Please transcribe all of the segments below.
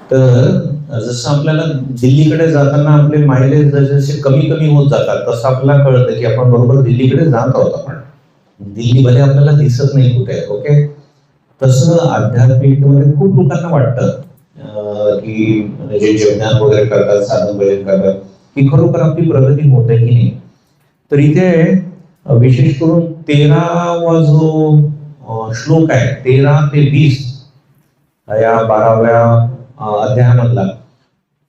तर जसं आपल्याला दिल्लीकडे जाताना आपले मायलेज जसे कमी कमी होत जातात, तसं आपल्याला कळतं की आपण बरोबर दिल्लीकडे जात आहोत. आपण दिल्लीमध्ये आपल्याला दिसत नाही कुठे. ओके, तसं आध्यात्मिकमध्ये खूप लोकांना वाटतं की म्हणजे जेवणात वगैरे करतात, साधन भजन करतात, की खरोखर आपली प्रगती होत आहे की नाही. तर इथे विशेष करून 13वा जो श्लोक आहे, 13 ते 20 या 12व्या अध्यायामधला,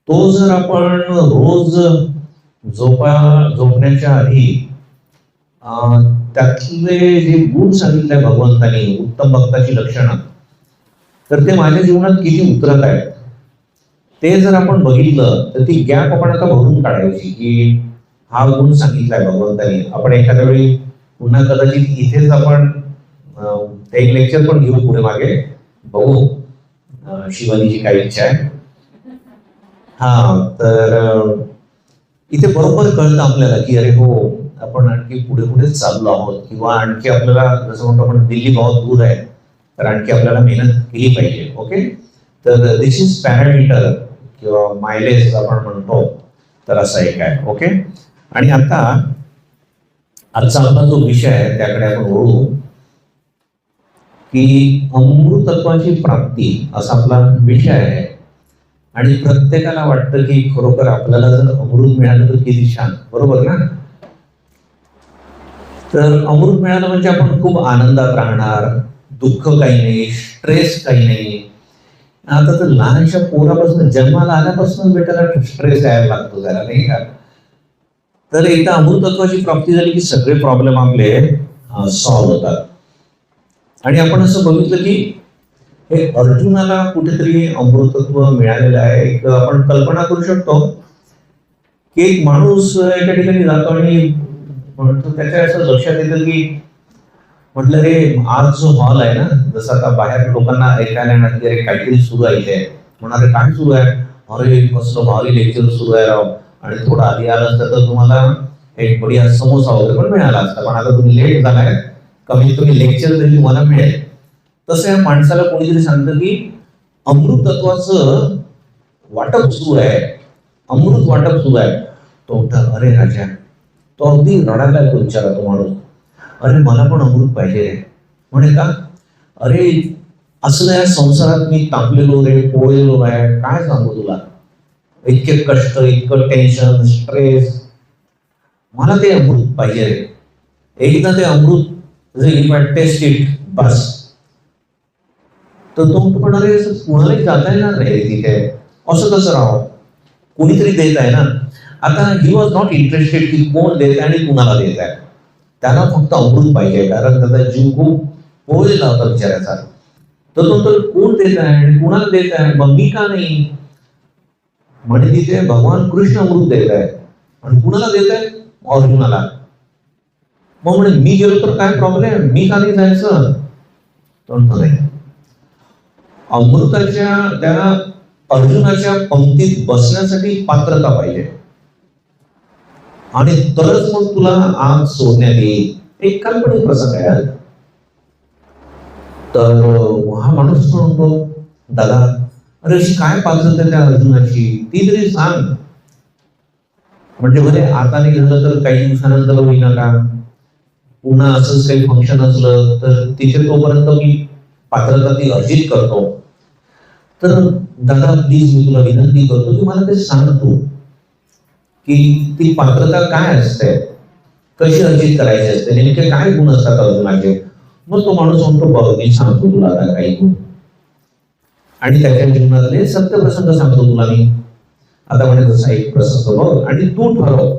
तो जर आपण रोज झोपण्याच्या आधी त्यातले जे गुण सांगितले भगवंतांनी, उत्तम भक्ताची लक्षणं, तर ते माझ्या जीवनात किती उतरत आहेत ते जर आपण बघितलं तर ती गॅप आपण आता भरून काढायची की हा गुण सांगितलाय भगवंतांनी. आपण एखाद्या वेळी पुन्हा कदाचित इथेच आपण एक लेक्चर पण घेऊ पुढे मागे, बघू शिवानीची काही इच्छा आहे. तर इथे बरोबर कळतं आपल्याला की अरे हो, आपण आणखी पुढे पुढे चाललो आहोत, किंवा आणखी आपल्याला जसं म्हणतो आपण दिल्ली बहुत दूर आहे, तर आणखी आपल्याला मेहनत केली पाहिजे. ओके, तर दिस इज पॅरामीटर किंवा मायलेज आपण म्हणतो, तर असं एक आहे. ओके, आणि आता आजचा आपला जो विषय आहे त्याकडे आपण वळू की अमृतत्वाची प्राप्ती असा आपला विषय आहे. आणि प्रत्येकाला वाटतं की खरोखर आपल्याला जर अमृत मिळालं तर किती छान, बरोबर ना. तर अमृत मिळालं म्हणजे आपण खूप आनंदात राहणार, दुःख काही नाही, स्ट्रेस काही नाही. आता तर लहानशा पोरापासून जन्माला आल्यापासून बेटाला स्ट्रेस यायला लागतो जरा, नाही का. तर एकदा अमृतत्वाची प्राप्ती झाली की सगळे प्रॉब्लेम आपले सॉल्व्ह होतात. आणि आपण असं बघितलं की हे अर्जुनाला कुठेतरी अमृतत्व मिळालेलं आहे. एक आपण कल्पना करू शकतो की एक माणूस एका ठिकाणी जातो आणि म्हणतो, त्याच्या असं लक्षात येतं की म्हटलं रे आज जो हॉल आहे ना, जसं आता बाहेर लोकांना ऐकायला येणार की अरे काहीतरी सुरू आहे इथे, म्हणाले काय सुरू आहे, अरे कसलं भारी लेक्चर सुरू आहे राव, आणि थोडं आधी आलं असतं तर तुम्हाला एक बढिया समोसा वगैरे पण मिळाला असता, पण आता तुम्ही लेट झालाय, कमीत कमी लेक्चर तरी तुम्हाला मिळेल. तसं या माणसाला कोणीतरी सांगतं की अमृतत्वाचं वाटप सुरू आहे, अमृत वाटप सुरू आहे. तो म्हणतात अरे राजा, तो अगदी रडायला तो विचारा तो माणूस, अरे मला पण अमृत पाहिजे रे. म्हणे का, अरे असं या संसारात मी तापलेलो रे, पोळलेलो आहे, काय सांगू तुला, इतके कष्ट, इतकं टेन्शन, स्ट्रेस, मला ते अमृत पाहिजे रे. एकदा ते अमृत टेस्ट इट बस. तर तो पण अरे कुणालाही जाता येणार नाही तिथे, असं कसं राहावं, कोणीतरी देत आहे ना. आता ही वॉज नॉट इंटरेस्टेड की कोण देत आहे आणि कुणाला देत आहे, त्याला फक्त अमृत पाहिजे, कारण त्याचा जीव खूप पोळलेला होता विचारायचा. तर तो कोण देत आहे आणि कुणाला देत आहे, मग मी का नाही. म्हणजे तिथे भगवान कृष्ण अमृत देत आहे आणि कुणाला देत आहे, अर्जुनाला. मग म्हणे मी गेलो तर काय प्रॉब्लेम, मी का नाही जायचं. तो नाही, अमृताच्या त्या अर्जुनाच्या पंक्तीत बसण्यासाठी पात्रता पाहिजे, आणि तरच मग तुला आग सोडण्यात येईल. एक काल्पनिक प्रसंग आहे. तर हा माणूस म्हणतो, दादा अरे अशी काय पात्रता आहे त्या अर्जुनाची, ती तरी सांग. म्हणजे बरे आता नाही झालं तर काही दिवसानंतर होईना का, पुन्हा असंच काही फंक्शन असलं तर तिथे तोपर्यंत मी पात्रता ती अर्जित करतो. तर दादा प्लीज मी तुला विनंती करतो की मला ते सांग तू की ती पात्रता काय असते, कशी अर्जित करायची असते, नेमके काय गुण असतात अर्जुनाचे. मग तो माणूस म्हणतो बघ मी सांगतो तुला आता काही गुण, आणि त्याच्या जीवनातले सत्य प्रसंग सांगतो तुला मी. आता म्हणजे जसा एक प्रसंग बघ आणि तू ठरव,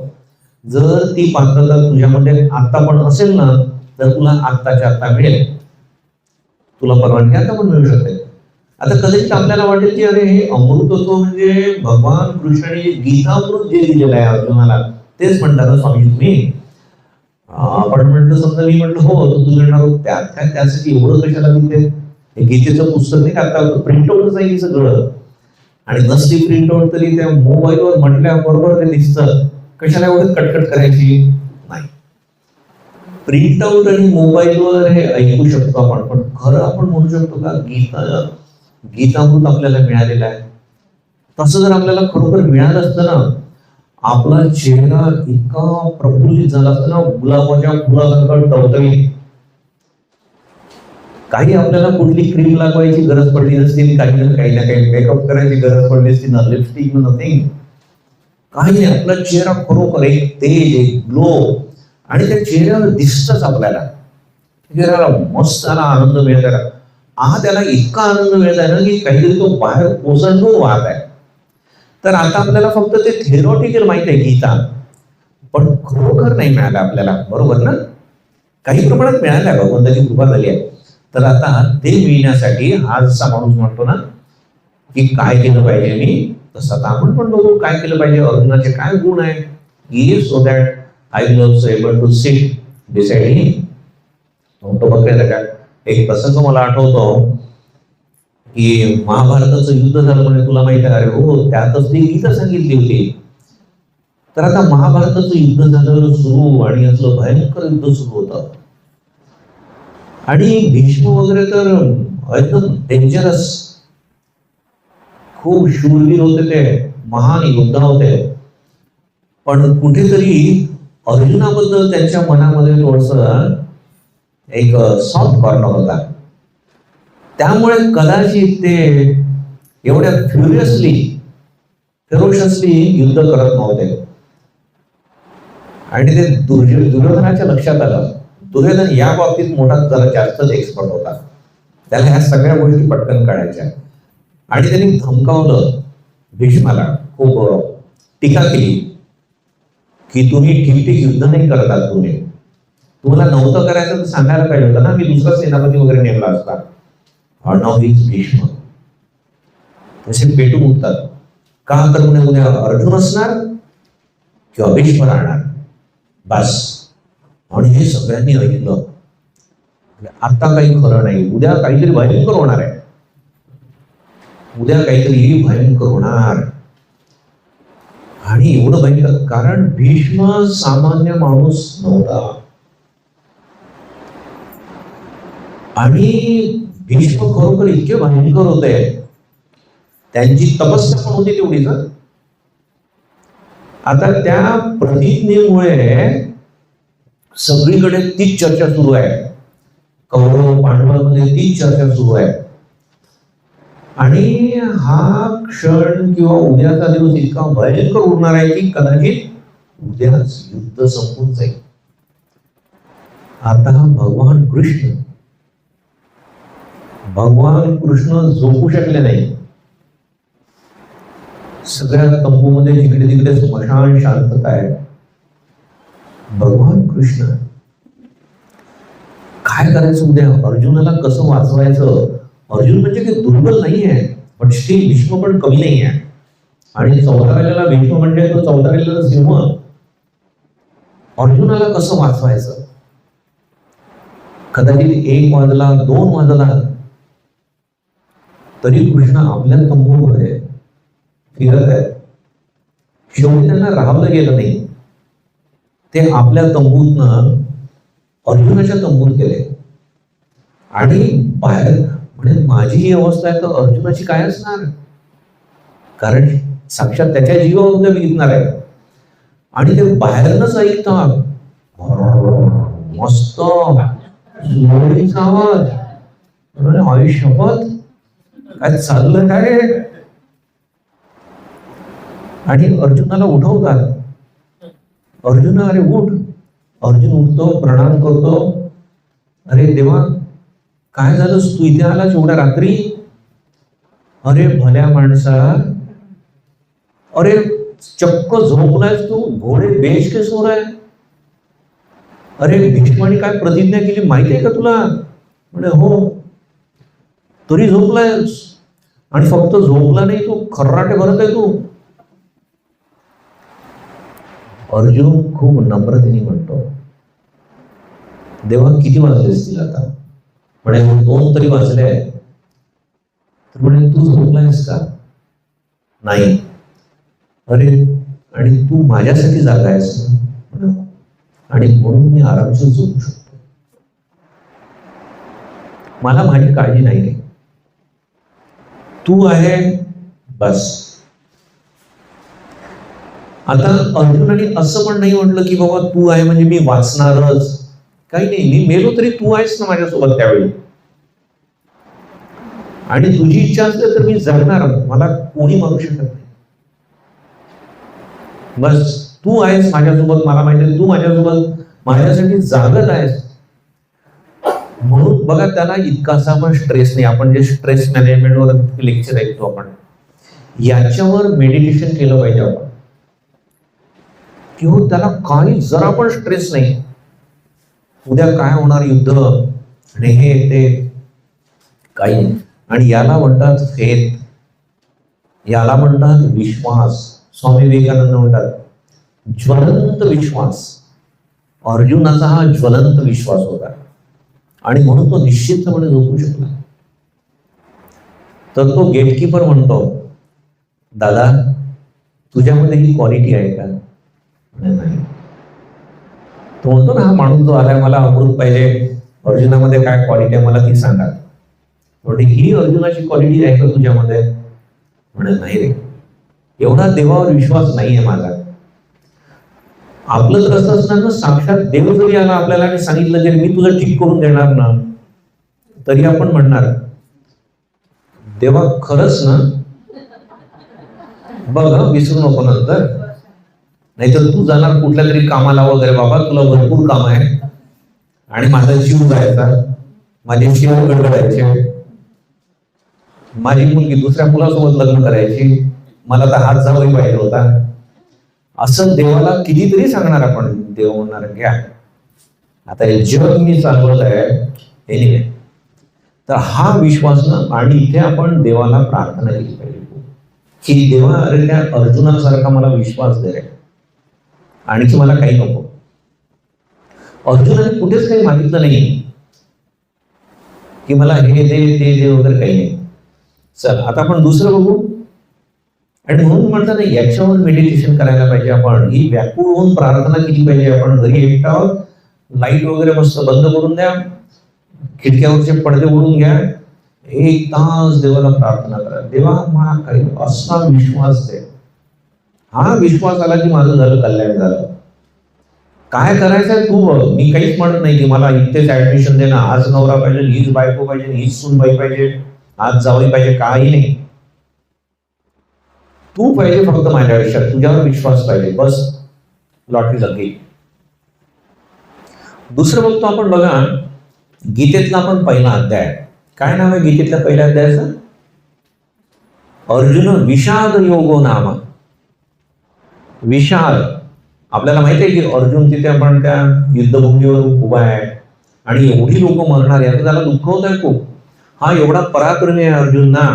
जर ती पात्रता तुझ्यामध्ये आता पण असेल ना तर तुला आत्ताच्या आत्ता मिळेल, तुला परवानगी आता पण मिळू शकते. आता कदाचित आपल्याला वाटेल की अरे हे अमृतत्व म्हणजे भगवान कृष्णाने गीतामृत जे दिलेलं आहे अर्जुनाला तेच म्हणतात स्वामी तुम्ही. आपण म्हटलं समजा मी म्हटलं हो तर तू म्हणणार त्यासाठी एवढं कशाला तिथे गीतेचं पुस्तक नाही का, आता प्रिंटआउटच आहे सगळं, आणि नसली प्रिंटआउट तरी त्या मोबाईलवर म्हटल्याबरोबर ते दिसतं, कशाला एवढं कटकट करायची नाही. प्रिंटआउट आणि मोबाईलवर हे ऐकू शकतो आपण, पण खरं आपण म्हणू शकतो का गीतामृत आपल्याला मिळालेलं आहे. तसं जर आपल्याला खरोखर मिळालं असतं ना, आपला चेहरा इतका प्रफुल्लित झाला असता ना, गुलाबाच्या फुलासारखा टवटवीत. काही आपल्याला कुठली क्रीम लागवायची गरज पडली नसती, काही ना काही मेकअप करायची गरज पडली असती ना, लिपस्टिक नथिंग, काही नाही. आपला चेहरा खरोखर एक तेज, एक ग्लो, आणि त्या चेहऱ्यावर दिसतच आपल्याला. चेहऱ्याला मस्त त्याला आनंद मिळत आहे. त्याला इतका आनंद मिळत आहे ना की काहीतरी तो बाहेर ओसंडून वाहत आहे. तर आता आपल्याला फक्त ते थेरॉटिकल माहित आहे गीता, पण खरोखर नाही मिळालं आपल्याला, बरोबर ना? काही प्रमाणात मिळालं आहे, भगवंताची कृपा झाली आहे. तर आता ते मिळण्यासाठी हा जसा माणूस म्हणतो ना की काय केलं पाहिजे मी, तसं आता आपण पण बघू काय केलं पाहिजे. अर्जुनाचे काय गुण आहे, so that I will also able to sit beside him. तो बघायला का एक प्रसंग मला आठवतो की महाभारताचं युद्ध झालं म्हणजे तुला माहिती आहे. अरे हो, त्यातच ती गीता सांगितली होती. तर आता महाभारताचं युद्ध झालं सुरू आणि असलं भयंकर युद्ध सुरू होतं आणि भीष्म वगैरे तर एकदम डेंजरस, खूप शूरवीर होते, ते महान योद्धा होते. पण कुठेतरी अर्जुनाबद्दल त्यांच्या मनामध्ये थोडस एक सॉफ्ट कॉर्नर होता. त्यामुळे कदाचित ते एवढ्या फेरोशसली युद्ध करत नव्हते. आणि ते दुर्योधनाच्या लक्षात आलं, दुर्योधन या बाबतीत मोठा जरा जास्तच एक्सपर्ट होता. त्याला ह्या सगळ्या गोष्टी पटकन काढायच्या. आणि त्यांनी धमकावलं भीष्माला, खूप टीका केली की तुम्ही ठीक युद्ध नाही करत आहात. तुम्हाला नव्हतं करायचं तर सांगायला पाहिजे होतं ना, मी दुसरा सेनापती वगैरे नेमला असता. नाव इज भीष्म. तसे पेटून उठतात का, तर म्हणे उद्या अर्जुन असणार किंवा भीष्म राहणार, बस. आणि हे सगळ्यांनी ऐकलं. आता काही खरं नाही, उद्या काहीतरी भयंकर होणार आहे, उद्या काहीतरी भयंकर होणार. आणि एवढं भयंकर, कारण भीष्म सामान्य माणूस नव्हता. आणि भीष्म खरोखर इतके भयंकर होते, त्यांची तपस्या पण होती तेवढीच. आता त्या प्रतिज्ञेमुळे सगळीकडे तीच चर्चा सुरू आहे, कौरव पांडवांमध्ये तीच चर्चा सुरू आहे. आणि हा क्षण किंवा उद्याचा दिवस इतका भयंकर उरणार आहे की कदाचित उद्याच युद्ध संपून जाईल. आता भगवान कृष्ण झोपू शकले नाही. सगळ्या तंबूमध्ये जिकडे तिकडे स्मशान शांतता आहे. भगवान कृष्ण काय करायचं उद्या, अर्जुनाला कसं वाचवायचं. अर्जुन म्हणजे काही दुर्बल नाही आहे, पण स्टील भीष्म पण कमी नाही आहे. आणि 14वेला भीष्म म्हणजे तो 14वेला सिंह. अर्जुनाला कसं वाचवायचं. कदाचित 1 वाजला 2 वाजला तरी कृष्ण आपल्या तंबूमध्ये फिरत आहे. शेवटी त्यांना राहवलं गेलं नाही, ते आपल्या तंबूतनं अर्जुनाच्या तंबूत गेले. आणि बाहेर म्हणजे माझी ही अवस्था आहे तर अर्जुनाची काय असणार, कारण साक्षात त्याच्या जीवावर विकणार आहे. आणि ते बाहेरनच ऐकतात मस्त लोळीचा आवाज. आयुष्यभर काय चाललं काय. आणि अर्जुनाला उठवतात. अर्जुन अरे उठ. अर्जुन उठतो, प्रणाम करतो. अरे देवा काय झालं, तू इथे आलास एवढ्या रात्री. अरे भल्या माणसा, अरे चक्क झोपलायस तू, घोडे बेश के सो आहे. अरे भीष्माने काय प्रतिज्ञा केली माहिती आहे का तुला. म्हणजे हो, तरी झोपलायस. आणि फक्त झोपला नाही तू, खर्राटे भरत आहे तू. अर्जुन खूप नम्रतेने म्हणतो, देवा किती वाजले असतील आता. म्हणे 2 तरी वाजले. तर म्हणे तू झोपलायस का. नाही. अरे आणि तू माझ्यासाठी जागा आहेस ना, आणि म्हणून मी आरामशीर झोपू शकतो. मला माझी काळजी नाही. तू आहे बस. आता अर्जुनाने असं पण नाही म्हटलं की बाबा तू आहे म्हणजे मी वाचणारच, काही नाही, मी मेलो तरी तू आहेस ना माझ्यासोबत त्यावेळी, आणि तुझी इच्छा असते तर मी जगणार, मला कोणी मारू शकत नाही. बस तू आहेस माझ्यासोबत, मला माहिती तू माझ्यासोबत माझ्यासाठी जागत आहेस. म्हणून बघा त्याला इतकासा पण स्ट्रेस नाही. आपण जे स्ट्रेस मॅनेजमेंटवर लेक्चर ऐकतो आपण, याच्यावर मेडिटेशन केलं पाहिजे आपण, किंवा त्याला काही जरा पण स्ट्रेस नाही. उद्या काय होणार, युद्ध आणि हे ते काही नाही. आणि याला म्हणतात फेथ, याला म्हणतात विश्वास. स्वामी विवेकानंद म्हणतात ज्वलंत विश्वास. अर्जुनाचा हा ज्वलंत विश्वास होता आणि म्हणून तो निश्चितपणे झोपू शकला. तर तो गेटकीपर म्हणतो, दादा तुझ्यामध्ये ही क्वालिटी आहे का? नाही. तो म्हणतो ना, हा माणूस जो आलाय मला अमृत पाहिजे, अर्जुनामध्ये काय क्वालिटी आहे मला ती सांगा. म्हणजे ही अर्जुनाची क्वालिटी आहे का तुझ्यामध्ये? म्हणजे नाही रे, एवढा देवावर विश्वास नाहीये माझा. आपलं तर असं असणार ना, साक्षात देव जरी आला आपल्याला आणि सांगितलं की मी तुझं ठीक करून देणार ना, तरी आपण म्हणणार देवा खरंच ना, बघ विसरू नको नंतर, नाहीतर तू जाणार कुठल्या तरी कामाला वगैरे, बाबा तुला भरपूर काम आहे आणि माझा जीव जायचा, माझे शिव गडबडायचे, माझी मुलगी दुसऱ्या मुलासोबत लग्न करायची, मला तर हात जावई पाहिजे होता, असं देवाला कितीतरी सांगणार आपण. देव म्हणणार घ्या आता हे जग मी चालवत आहे एनिवे. तर हा विश्वास ना, आणि इथे आपण देवाला प्रार्थना केली पाहिजे की देवा अरे त्या अर्जुनासारखा मला विश्वास दे रे, आणखी मला काही नको. अर्जुनाने कुठेच काही मागितलं नाही की मला हे दे ते दे वगैरे, काही नाही. चल आता आपण दुसरं बघू. आणि म्हणून म्हणतात ना, याच्यावर मेडिटेशन करायला पाहिजे आपण. ही व्याकुळ होऊन प्रार्थना केली पाहिजे आपण. घरी एकटा लाईट वगैरे मस्त बंद करून द्या, खिडक्यावरचे पडदे उडून घ्या, एक तास देवाला प्रार्थना करा. देवा मला काही असा विश्वास दे. हा विश्वास आला की माझं झालं कल्याण झालं. काय करायचंय तू बघ, मी काहीच म्हणत नाही की मला इथेच ऍडमिशन दे ना, आज नवरा पाहिजे, हीच बायको पाहिजे, हीच सूनबाई पाहिजे, आज जावई पाहिजे, काही नाही. तू पाहिजे फक्त माझ्या आयुष्यात, तुझ्यावर विश्वास पाहिजे, बस लॉटरी लागली. दुसरं बघतो आपण बघा, गीतेतला आपण पहिला अध्याय, काय नाव आहे गीतेतल्या पहिल्या अध्यायाचं? अर्जुन विषाद योगो नाम. विषाद, आपल्याला माहिती आहे की अर्जुन तिथे आपण त्या युद्धभूमीवर उभा आहे आणि एवढी लोक मरणार, याचं त्याला दुःख होत आहे खूप. हा एवढा पराक्रमी आहे अर्जुन ना,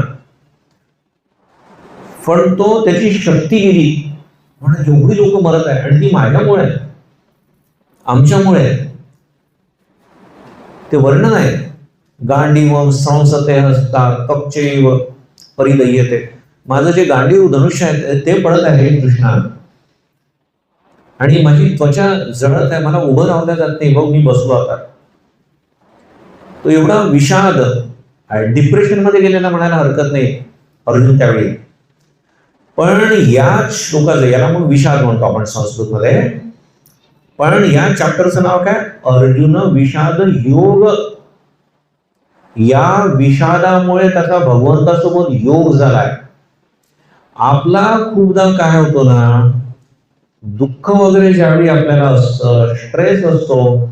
पण तो त्याची शक्ती गेली म्हणून एवढी लोक मरत आहे, आणि ती माझ्यामुळे, आमच्यामुळे. ते वर्णन आहे, गांडीव संसते हस्ता कपचैव परिदह्यते. माझं जे गांडीव धनुष्य आहे ते पडत आहे कृष्णा, आणि माझी त्वचा जळत आहे, मला उभं राहता जात नाही, बघ मी बसलो आता. तो एवढा विषाद, डिप्रेशन मध्ये गेलेला म्हणायला हरकत नाही अर्जुन त्यावेळी. पण या श्लोकाचं, याला मग विषाद म्हणतो आपण संस्कृत मध्ये, पण या चॅप्टरचं नाव काय? अर्जुन विषाद योग. या विषादामुळे त्याचा भगवंतासोबत योग झालाय. आपला खूपदा काय होतो ना, दुःख वगैरे ज्यावेळी आपल्याला असतं, स्ट्रेस असतो,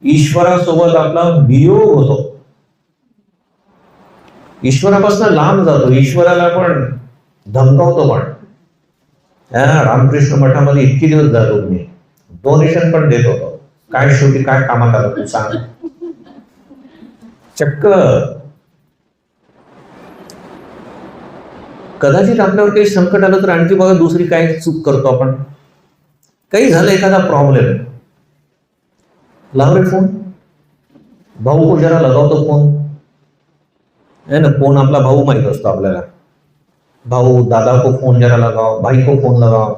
ईश्वरासोबत आपला वियोग होतो, ईश्वरापासून लांब जातो, ईश्वराला पण धमकावतो. पण रामकृष्ण मठामध्ये इतके दिवस जातो मी, डोनेशन पण देत होतो, काय शेवटी काय कामात आलं तू सांग. चक्क कदाचित आपल्यावर काही संकट आलं तर आणखी बघा दुसरी काय चूक करतो आपण. काही झालं, एखादा प्रॉब्लेम, लाव रे फोन, भाऊ को जरा लगावतो फोन, है ना. फोन आपला भाऊ माहित असतो आपल्याला, भाऊ दादा को फोन जरा लगाओ, भाई को फोन लगाओ.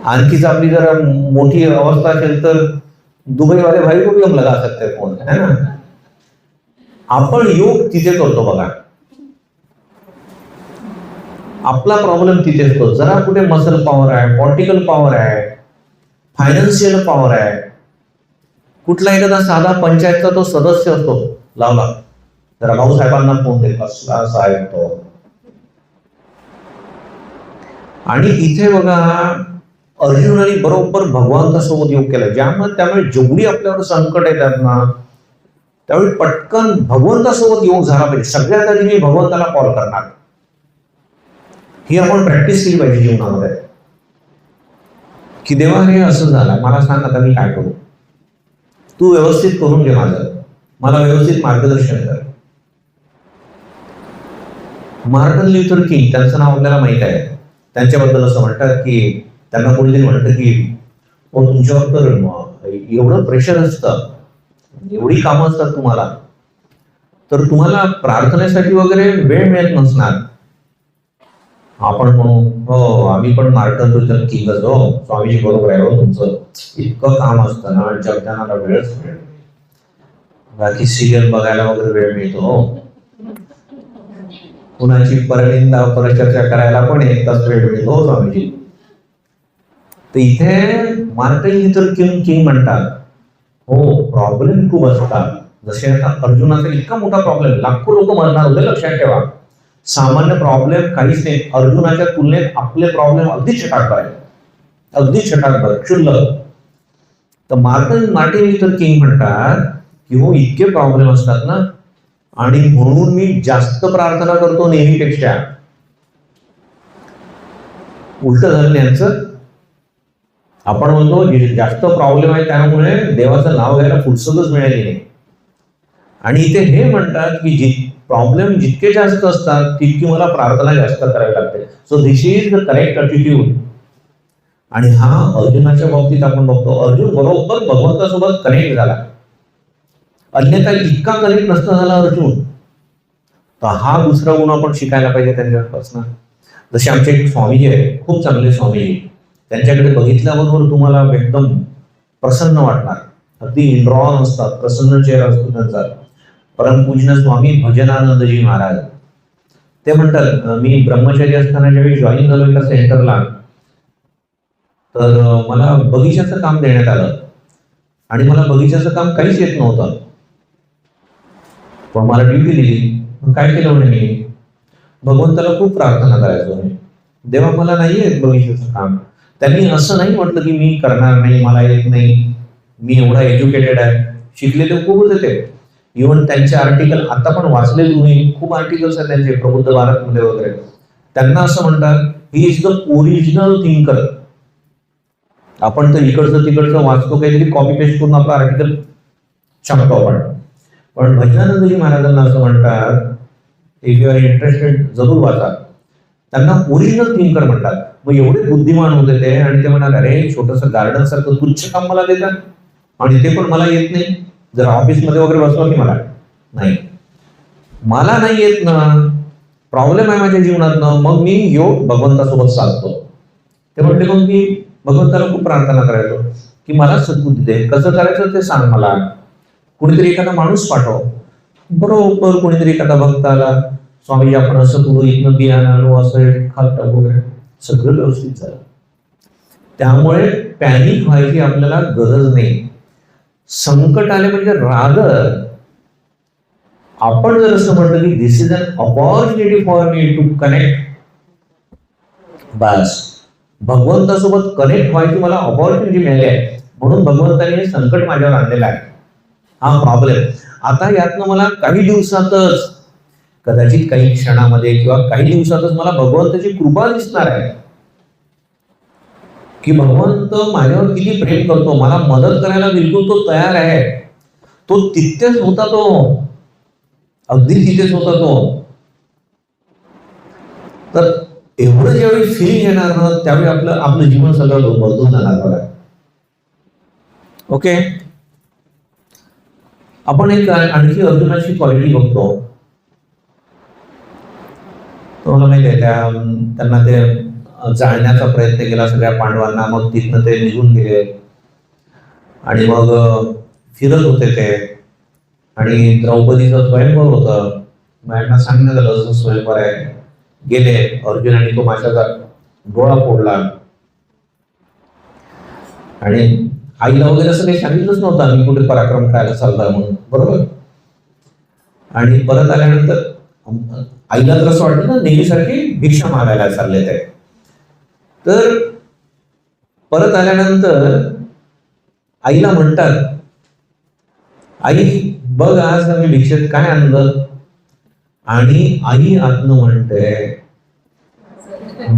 आणखीच आपली जरा मोठी अवस्था असेल तर दुबई वाले भाई को भी हम लगा सकते हैं फोन, है ना. आपण योग तिथे करतो बघा. आपला प्रॉब्लेम तिथे असतो. जरा कुठे मसल पॉवर आहे, पॉलिटिकल पॉवर आहे, फायनान्शियल पॉवर आहे, कुठला एखादा साधा पंचायतचा तो सदस्य असतो लावला, जरा भाऊसाहेबांना फोन दे, कसला साहेब तो. आणि इथे बघा अर्जुनाने बरोबर भगवंतासोबत योग केला. त्यामुळे जेवढी आपल्यावर संकट येतात ना, त्यावेळी पटकन भगवंतासोबत योग झाला पाहिजे. सगळ्यात आधी मी भगवंताला कॉल करणार. ही आपण प्रॅक्टिस केली पाहिजे जीवनामध्ये, की देवा हे असं झालं, मला सांग आता मी काय करू, तू व्यवस्थित करून घे माझं, मला व्यवस्थित मार्गदर्शन कर. मार्टिन ल्यूथर किंग, त्यांचं नाव आपल्याला माहित आहे. त्यांच्याबद्दल असं म्हणतात की त्यांना कोणीतरी म्हणतं की तुमच्यावर तर एवढं प्रेशर असतं, एवढी कामं असतात तुम्हाला, तर तुम्हाला प्रार्थनेसाठी वगैरे वेळ मिळत नसणार. आपण म्हणू हो आम्ही पण मार्टिन ल्यूथर किंगच, हो स्वामीजी बरोबर आहे, हो तुमचं इतकं काम असतं ना, जगताना वेळच मिळत, बाकी सिरियल बघायला वगैरे वेळ मिळतो, कुणाची परनिंदा परचर्चा करायला पण एक तास वेळ मिळतो स्वामीजी. तर इथे मार्टिन ल्यूथर किंग म्हणतात हो प्रॉब्लेम खूप असतात. जसे आता अर्जुनाचा इतका मोठा प्रॉब्लेम, लाखो लोक मरणार होते, लक्षात ठेवा. सामान्य प्रॉब्लेम काहीच नाही, अर्जुनाच्या तुलनेत आपले प्रॉब्लेम अगदी छटाकभर आहे, अगदी छटाकभर, क्षुल्लक. तर मार्टिन ल्यूथर किंग म्हणतात की हो इतके प्रॉब्लेम असतात ना, आणि म्हणून मी जास्त प्रार्थना करतो नेहमीपेक्षा. उलट झालं यांचं. आपण म्हणतो जास्त प्रॉब्लेम आहे त्यामुळे देवाचं नाव घ्यायला फुरसतच मिळाली नाही. आणि इथे हे म्हणतात की प्रॉब्लेम जितके जास्त असतात तितकी मला प्रार्थना जास्त करावी लागते. So this is the correct attitude. आणि हा अर्जुनाच्या बाबतीत आपण बघतो, अर्जुन बरोबर भगवंतासोबत कनेक्ट झाला, अन्यथा इतका कनेक्ट नसता झाला अर्जुन. तर हा दुसरा गुण आपण शिकायला पाहिजे त्यांच्यापासून. जसे आमचे एक स्वामीजी आहे, खूप चांगले स्वामीजी, त्यांच्याकडे बघितल्याबरोबर तुम्हाला एकदम प्रसन्न वाटणार, अगदी इंड्रॉन असतात, प्रसन्न चेहरा असतो त्यांचा. परमपूज्य स्वामी भजनानंदजी महाराज, ते म्हणतात मी ब्रह्मचारी असताना ज्यावेळी जॉईन झालो एका सेंटरला, तर मला बगीच्याचं काम देण्यात आलं आणि मला बगीच्याचं काम काहीच येत नव्हतं, पण मला ड्युटी दिली. काय केलं म्हणे मी भगवंताला खूप प्रार्थना करायचो, देवा मला नाही येत बगीच्याचं काम. त्यांनी असं नाही म्हटलं की मी करणार नाही, मला येत नाही, मी एवढा एज्युकेटेड आहे, शिकलेले खूप होते ते. इव्हन त्यांचे आर्टिकल आता पण वाचले तुम्ही, खूप आर्टिकल्स आहेत त्यांचे प्रबुद्ध भारतमध्ये वगैरे. त्यांना असं म्हणतात he is the original thinker. आपण तर इकडचं तिकडचं वाचतो, काहीतरी कॉपी पेस्ट करून आपलं आर्टिकल छापतो आपण. पण भजनानंदजी महाराजांना असं म्हणतात इफ यू आर इंटरेस्टेड जरूर वाचा. त्यांना ओरिजिनल थिंकर म्हणतात. मग एवढे बुद्धिमान होते ते, आणि ते म्हणाले अरे छोटंसं गार्डन सारखं तुच्छ काम मला देतात आणि ते पण मला येत नाही. जर ऑफिसमध्ये वगैरे बसलो की मला नाही येत ना, प्रॉब्लेम आहे माझ्या जीवनात, मग मी योग भगवंतासोबत साधतो. ते म्हटले मग मी भगवंताला खूप प्रार्थना करायचो की मला सद्बुद्धी दे, कसं करायचं ते सांग मला, कुणीतरी एखादा माणूस पाठव. बरोबर कोणीतरी एखादा भक्त आला, स्वामी आपण असं करू, इथनं बियाणं आणू, असं खात वगैरे, सगळं व्यवस्थित झालं. त्यामुळे पॅनिक व्हायची आपल्याला गरज नाही. संकट आले म्हणजे राग. आपण जर असं म्हटलं की this is an opportunity for me to connect, बस भगवंतासोबत कनेक्ट व्हायची मला अपॉर्च्युनिटी मिळाली आहे, म्हणून भगवंताने हे संकट माझ्यावर आणलेलं आहे, हा प्रॉब्लेम. आता यातनं मला काही दिवसातच, कदाचित काही क्षणामध्ये किंवा काही दिवसातच मला भगवंताची कृपा दिसणार आहे की भगवंत माझ्यावर किती प्रेम करतो, मला मदत करायला बिलकुल तो तयार आहे. तो तिथेच होता, तो अगदी तिथेच होता तो. तर एवढं ज्यावेळी फीलिंग येणार ना, त्यावेळी आपलं जीवन सगळं बदलून जाणार बघा. ओके, आपण एक आणखी अर्जुनाची क्वालिटी बघतो. तुम्हाला माहिती आहे त्यांना ते जाळण्याचा प्रयत्न केला सगळ्या पांडवांना, मग तिथनं ते निघून गेले आणि मग फिरत होते ते, आणि द्रौपदीचं स्वयंवर होतं. बायांना सांगण्यात आलं स्वयंवर आहे, गेले. अर्जुनाने तो माशाचा डोळा फोडला आणि आईला वगैरे असं काही सांगितलंच नव्हतं आम्ही कुठे पराक्रम करायला चालला म्हणून, बरोबर. आणि परत आल्यानंतर आईला तर असं वाटलं ना नेहमीसारखी भिक्षा मागायला चालले ते. तर परत आल्यानंतर आईला म्हणतात, आई बघ आज आम्ही भिक्षेत काय आणलं. आणि आई आतनं म्हणते,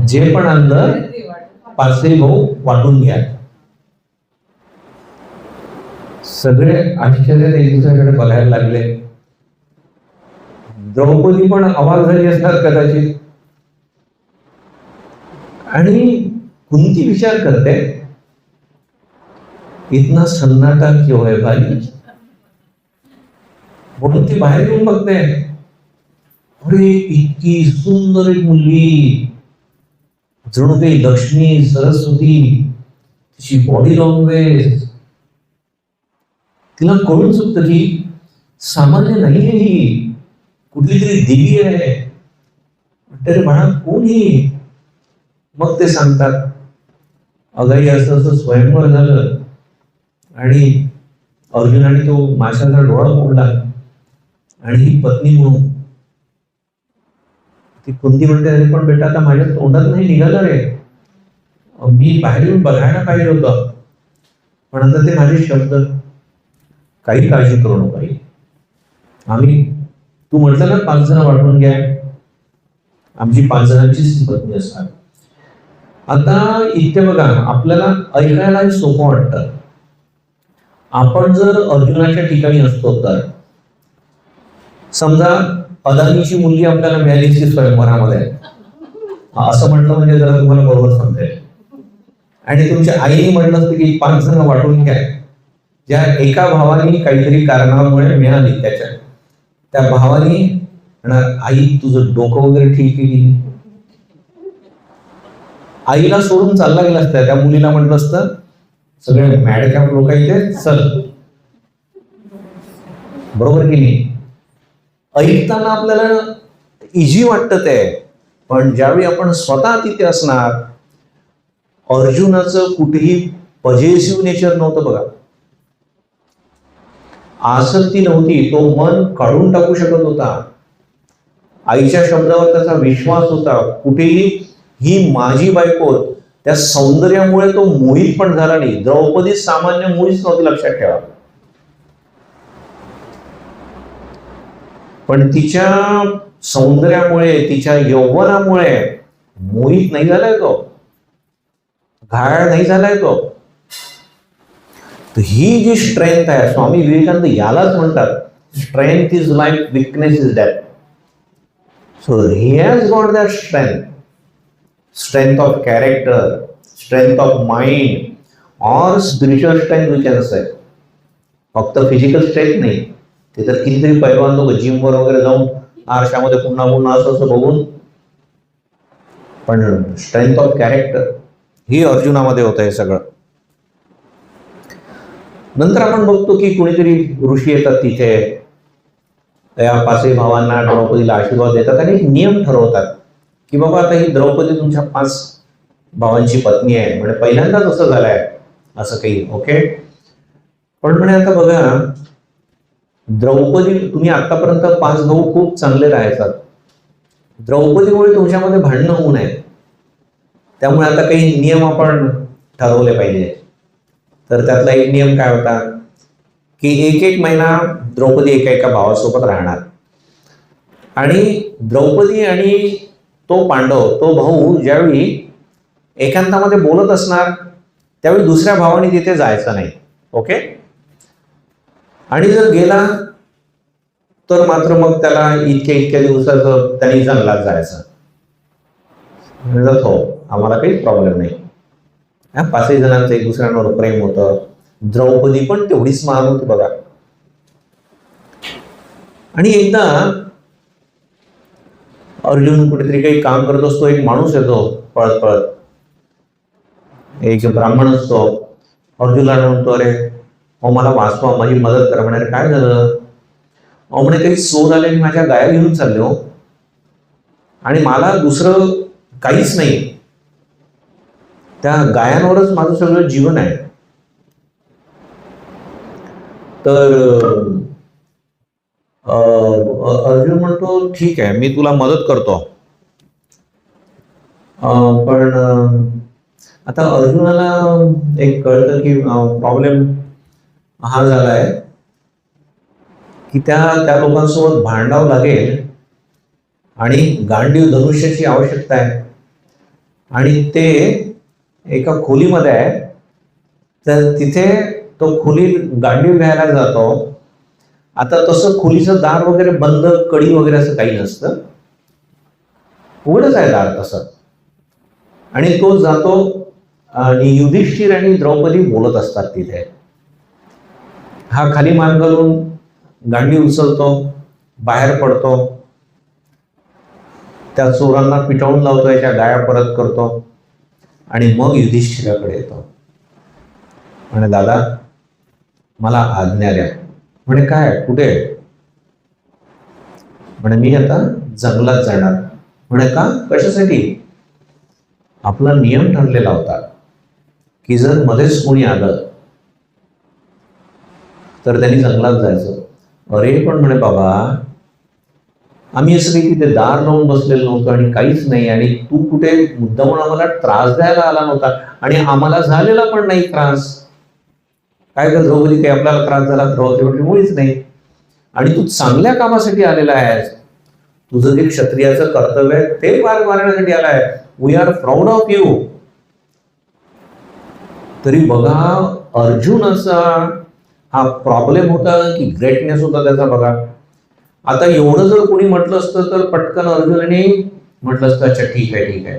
जे पण आणलं पाचही भाऊ वाटून घ्या. सगळे आश्चर्यात एक दुसऱ्याकडे बघायला लागले. द्रौपदी पण अवाक झाली असणार कदाचित. आणि कुंती विचार करते, इतना सन्नाटा क्यों है भाई. म्हणून ती बाहेर येऊन बघते, अरे इतकी सुंदर एक मुलगी, जणू काही लक्ष्मी सरस्वती, तिची बॉडी लँग्वेज. तिला कळून चुकतं की सामान्य नाही आहे ही, कुठली तरी देवी आहे. तर म्हणा कोण ही. मग ते सांगतात, अगं असं असं स्वयंवर झालं आणि अर्जुनाने तो माशाचा डोळा फोडला आणि ही पत्नी म्हणून. ती कुंती म्हणते, अरे पण बेटा आता माझ्या तोंडात नाही निघालं रे, मी बाहेर येऊन बघायला पाहिजे होतं, पण आता ते माझे शब्द. काही काळजी करू नको आई, आम्ही तू म्हटलं ना 5 जण वाटून घ्या, आमची 5 जणांचीच पत्नी असणार. आता इथे बघा, आपल्याला ऐकायला सोपं वाटतं. आपण जर अर्जुनाच्या ठिकाणी असतो तर समजा अदानीची मुलगी आपल्याला मिळाली असती स्वयंवरामध्ये, असं म्हटलं म्हणजे जरा तुम्हाला बरोबर समजेल. आणि तुमच्या आईने म्हटलं असतं की 5 जण वाटून घ्या. ज्या एका भावाने काहीतरी कारणामुळे मिळाली, त्या भावाने म्हणणार, आई तुझं डोकं वगैरे ठीक आहे की. आईला सोडून चालला गेला असता, त्या मुलीला म्हटलं असतं सगळे मॅडकॅप लोक इथे चल, बरोबर की नाही. ऐकताना आपल्याला इझी वाटतं ते, पण ज्यावेळी आपण स्वतः तिथे असणार. अर्जुनाचं कुठेही पॉझिटिव्ह नेचर नव्हतं बघा, आसक्ती नव्हती, तो मन काढून टाकू शकत होता. आईच्या शब्दावर त्याचा विश्वास होता. कुठेही ही माझी बायको, त्या सौंदर्यामुळे तो मोहित पण झाला नाही. द्रौपदी सामान्य मुळीच नव्हती, लक्षात ठेवा. पण तिच्या सौंदर्यामुळे, तिच्या यौवनामुळे मोहित नाही झालाय तो, घायाळ नाही झालाय तो. तर ही जी स्ट्रेंथ आहे, स्वामी विवेकानंद यालाच म्हणतात, strength is life, weakness is death. So he has got that strength, strength of character, strength of mind, और spiritual strength we can say. फक्त फिजिकल स्ट्रेंथ नाही. ते तर कितीतरी पैलवान लोक जिमवर वगैरे जाऊन आरशामध्ये पुन्हा पुन्हा असं असं बघून, पण स्ट्रेंथ ऑफ कॅरेक्टर ही अर्जुनामध्ये होतं हे सगळं. नंतर आपण बघतो की कुणीतरी ऋषी येतात तिथे, त्या 5 भावांना द्रौपदीला आशीर्वाद देतात आणि नियम ठरवतात की बाबा आता ही द्रौपदी तुमच्या 5 भावांची पत्नी आहे. म्हणजे पहिल्यांदाच असं झालंय असं काही, ओके. पण म्हणे आता बघा, द्रौपदी, तुम्ही आतापर्यंत 5 भाऊ खूप चांगले राहायचात, द्रौपदीमुळे तुमच्यामध्ये भांडणं होऊ नये, त्यामुळे आता काही नियम आपण ठरवले पाहिजे. तर त्यातला एक नियम काय होता की 1 महिना द्रौपदी एका भावासोबत राहणार. आणि द्रौपदी आणि तो पांडव, तो भाऊ ज्यावेळी एकांतामध्ये बोलत असणार त्यावेळी दुसऱ्या भावाने तिथे जायचं नाही, ओके. आणि जर गेला तर मात्र मग त्याला इतक्या दिवसाचं त्यांनी जंगलात जायचं. म्हणलं हो, आम्हाला काहीच प्रॉब्लेम नाही. 5 जणांचं एक दुसऱ्यांवर प्रेम होतं. द्रौपदी पण तेवढीच महान होती बघा. आणि एकदा अर्जुन कुठेतरी काही काम करत असतो, एक माणूस येतो पळत पळत, एक ब्राह्मण असतो. अर्जुनाला म्हणतो, अरे मला वाचवा, माझी मदत करा. म्हणाले काय झालं. म्हणे काही चोर आले आणि माझ्या गाया घेऊन चालले हो. आणि मला दुसरं काहीच नाही, त्या गायांवरच माझं सगळं जीवन आहे. तर अर्जुन म्हणतो ठीक आहे, मी तुला मदत करतो. पण आता अर्जुनाला एक कळतं की प्रॉब्लेम हा झालाय की त्या लोकांसोबत भांडावं लागेल आणि गांडीव धनुष्याची आवश्यकता आहे, आणि ते एका खोलीमध्ये आहे. तर तिथे तो खोली गांडीव घ्यायला जातो. आता तसं खोलीचं दार वगैरे बंद, कडी वगैरे असं काही नसतं, उघडच आहे दार तसं. आणि तो जातो आणि युधिष्ठिर आणि द्रौपदी बोलत असतात तिथे. हा खाली मान घालून गांडी उचलतो, बाहेर पडतो, त्या चोरांना पिटाळून लावतो, याच्या गाया परत करतो आणि मग युधिष्ठिराकडे येतो. म्हणे दादा मला आज्ञा द्या. म्हणे काय, कुठे? म्हणे मी आता जंगलात जाणार. म्हणे का, कशासाठी? आपला नियम ठरलेला होता की जर मध्येच कोणी आलं तर त्यांनी जंगलात जायचं. अरे पण म्हणे बाबा, आम्ही असं काही तिथे दार लावून बसलेलो नव्हतो आणि काहीच नाही, आणि तू कुठे मुद्दामून आम्हाला त्रास द्यायला आला नव्हता, आणि आम्हाला झालेला पण नाही त्रास. काय कर द्रौपदी, काही आपल्याला त्रास झाला? द्रौपदी म्हणजे मुळीच नाही. आणि तू चांगल्या कामासाठी आलेला आहेस, तुझं जे क्षत्रियाचं कर्तव्य आहे ते पार पाडण्यासाठी आला आहे. We are proud of you. तरी बघा अर्जुनाचा हा प्रॉब्लेम होता की ग्रेटनेस होता त्याचा. बघा आता एवढं जर कोणी म्हटलं असतं तर पटकन अर्जुनाने म्हटलं असतं अच्छा ठीक आहे ठीक आहे,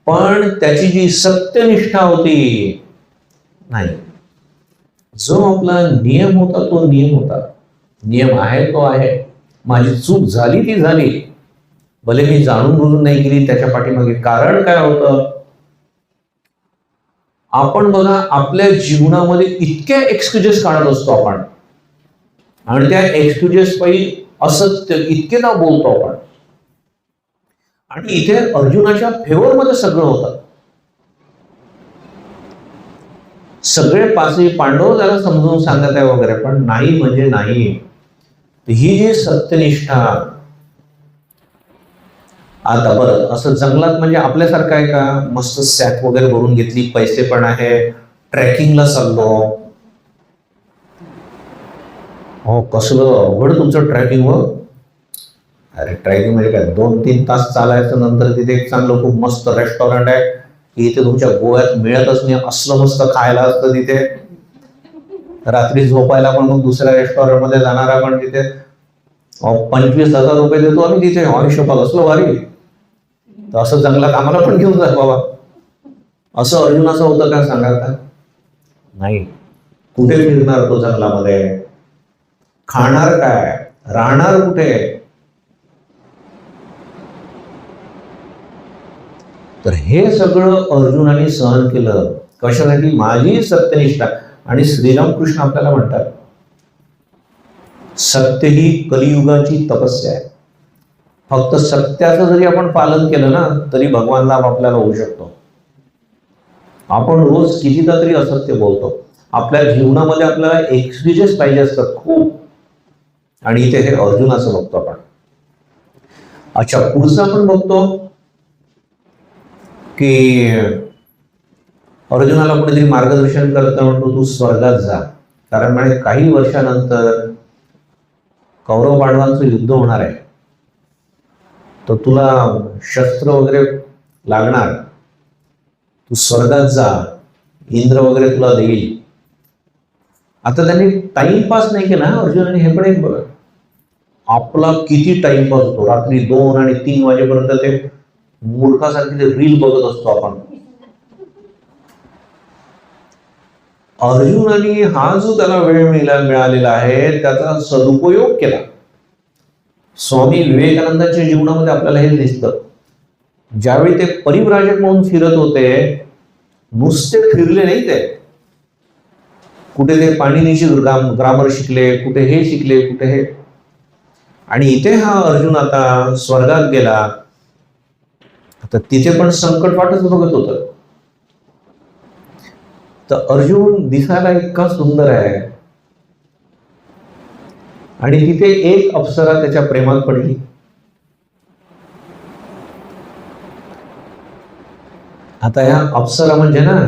पण त्याची जी सत्यनिष्ठा होती, नाही, जो आपला नियम होता तो नियम होता. नियम आहे तो आहे. माझी चूक झाली ती झाली, भले मी जाणून बुजून नाही केली. त्याच्या पाठीमागे कारण काय होतं? आपण बघा आपल्या जीवनामध्ये इतक्या एक्सक्युजेस काढत असतो आपण, आणि त्या एक्सक्युजेस पायी असत्य इतकेदा बोलतो आपण. आणि इथे अर्जुनाच्या फेवर मध्ये सगळं होतं. सगळे पाचही पांडव त्याला समजून सांगत आहे वगैरे, पण नाही म्हणजे नाही. ही जी सत्यनिष्ठा. आता बरं, असं जंगलात म्हणजे आपल्यासारखं आहे का? मस्त सॅक वगैरे भरून घेतली, पैसे पण आहे, ट्रेकिंगला चाललो. हो, कसलं अवघड तुमचं ट्रेकिंग. व अरे ट्रेकिंग म्हणजे काय, 2-3 तास चालायचं, नंतर तिथे एक चांगलं खूप मस्त रेस्टॉरंट आहे की इथे तुमच्या गोव्यात मिळतच नाही असलं मस्त खायला असतं तिथे. रात्री झोपायला पण मग दुसऱ्या रेस्टॉरंट मध्ये जाणार आपण. तिथे 25,000 रुपये देतो आम्ही तिथे. आयुष्यपाल असलो भारी. तर असं जंगलात आम्हाला पण घेऊन जा बाबा. असं अर्जुनाचं होतं का सांगा का? नाही. कुठे फिरणार तो जंगलामध्ये? खाणार काय? राहणार कुठे? तर हे सगळं अर्जुनाने सहन केलं. कशासाठी? माझी सत्यनिष्ठा. आणि श्रीरामकृष्ण आपल्याला म्हणतात सत्य ही कलियुगाची तपस्या आहे. फक्त सत्याचं जरी आपण पालन केलं ना तरी भगवान लाभ आपल्याला होऊ शकतो. आपण रोज कितीदा तरी असत्य बोलतो. आपल्या जीवनामध्ये आपल्याला एक्सक्युजेस पाहिजे असतात खूप, आणि इथे हे अर्जुनाचं बघतो आपण. अच्छा, पुढचं आपण बघतो की अर्जुनाला कोणीतरी मार्गदर्शन करतं, म्हणतो तू स्वर्गात जा, कारण म्हणे काही वर्षानंतर कौरव पांडवांचं युद्ध होणार आहे, तर तुला शस्त्र वगैरे लागणार, तू स्वर्गात जा, इंद्र वगैरे तुला देईल. आता त्यांनी टाइमपास नाही केला अर्जुनाने. हे पण एक बघा, आपला किती टाइमपास होतो. रात्री 2 आणि 3 वाजेपर्यंत ते मूर्खासारखी ते रील बघत असतो आपण. अर्जुनाने हा जो त्याला वेळ मिळालेला आहे त्याचा सदुपयोग केला. स्वामी विवेकानंदांच्या जीवनामध्ये आपल्याला हे दिसतं. ज्यावेळी ते परिव्राजक म्हणून फिरत होते, नुसते फिरले नाही ते. कुठे ते पाणिनीची ग्रामर शिकले, कुठे हे शिकले, कुठे हे. आणि इथे हा अर्जुन आता स्वर्गात गेला तर तिथे पण संकट वाटच बघत होतं. तर अर्जुन दिसायला इतका सुंदर आहे आणि तिथे एक अप्सरा त्याच्या प्रेमात पडली. आता ह्या अप्सरा म्हणजे ना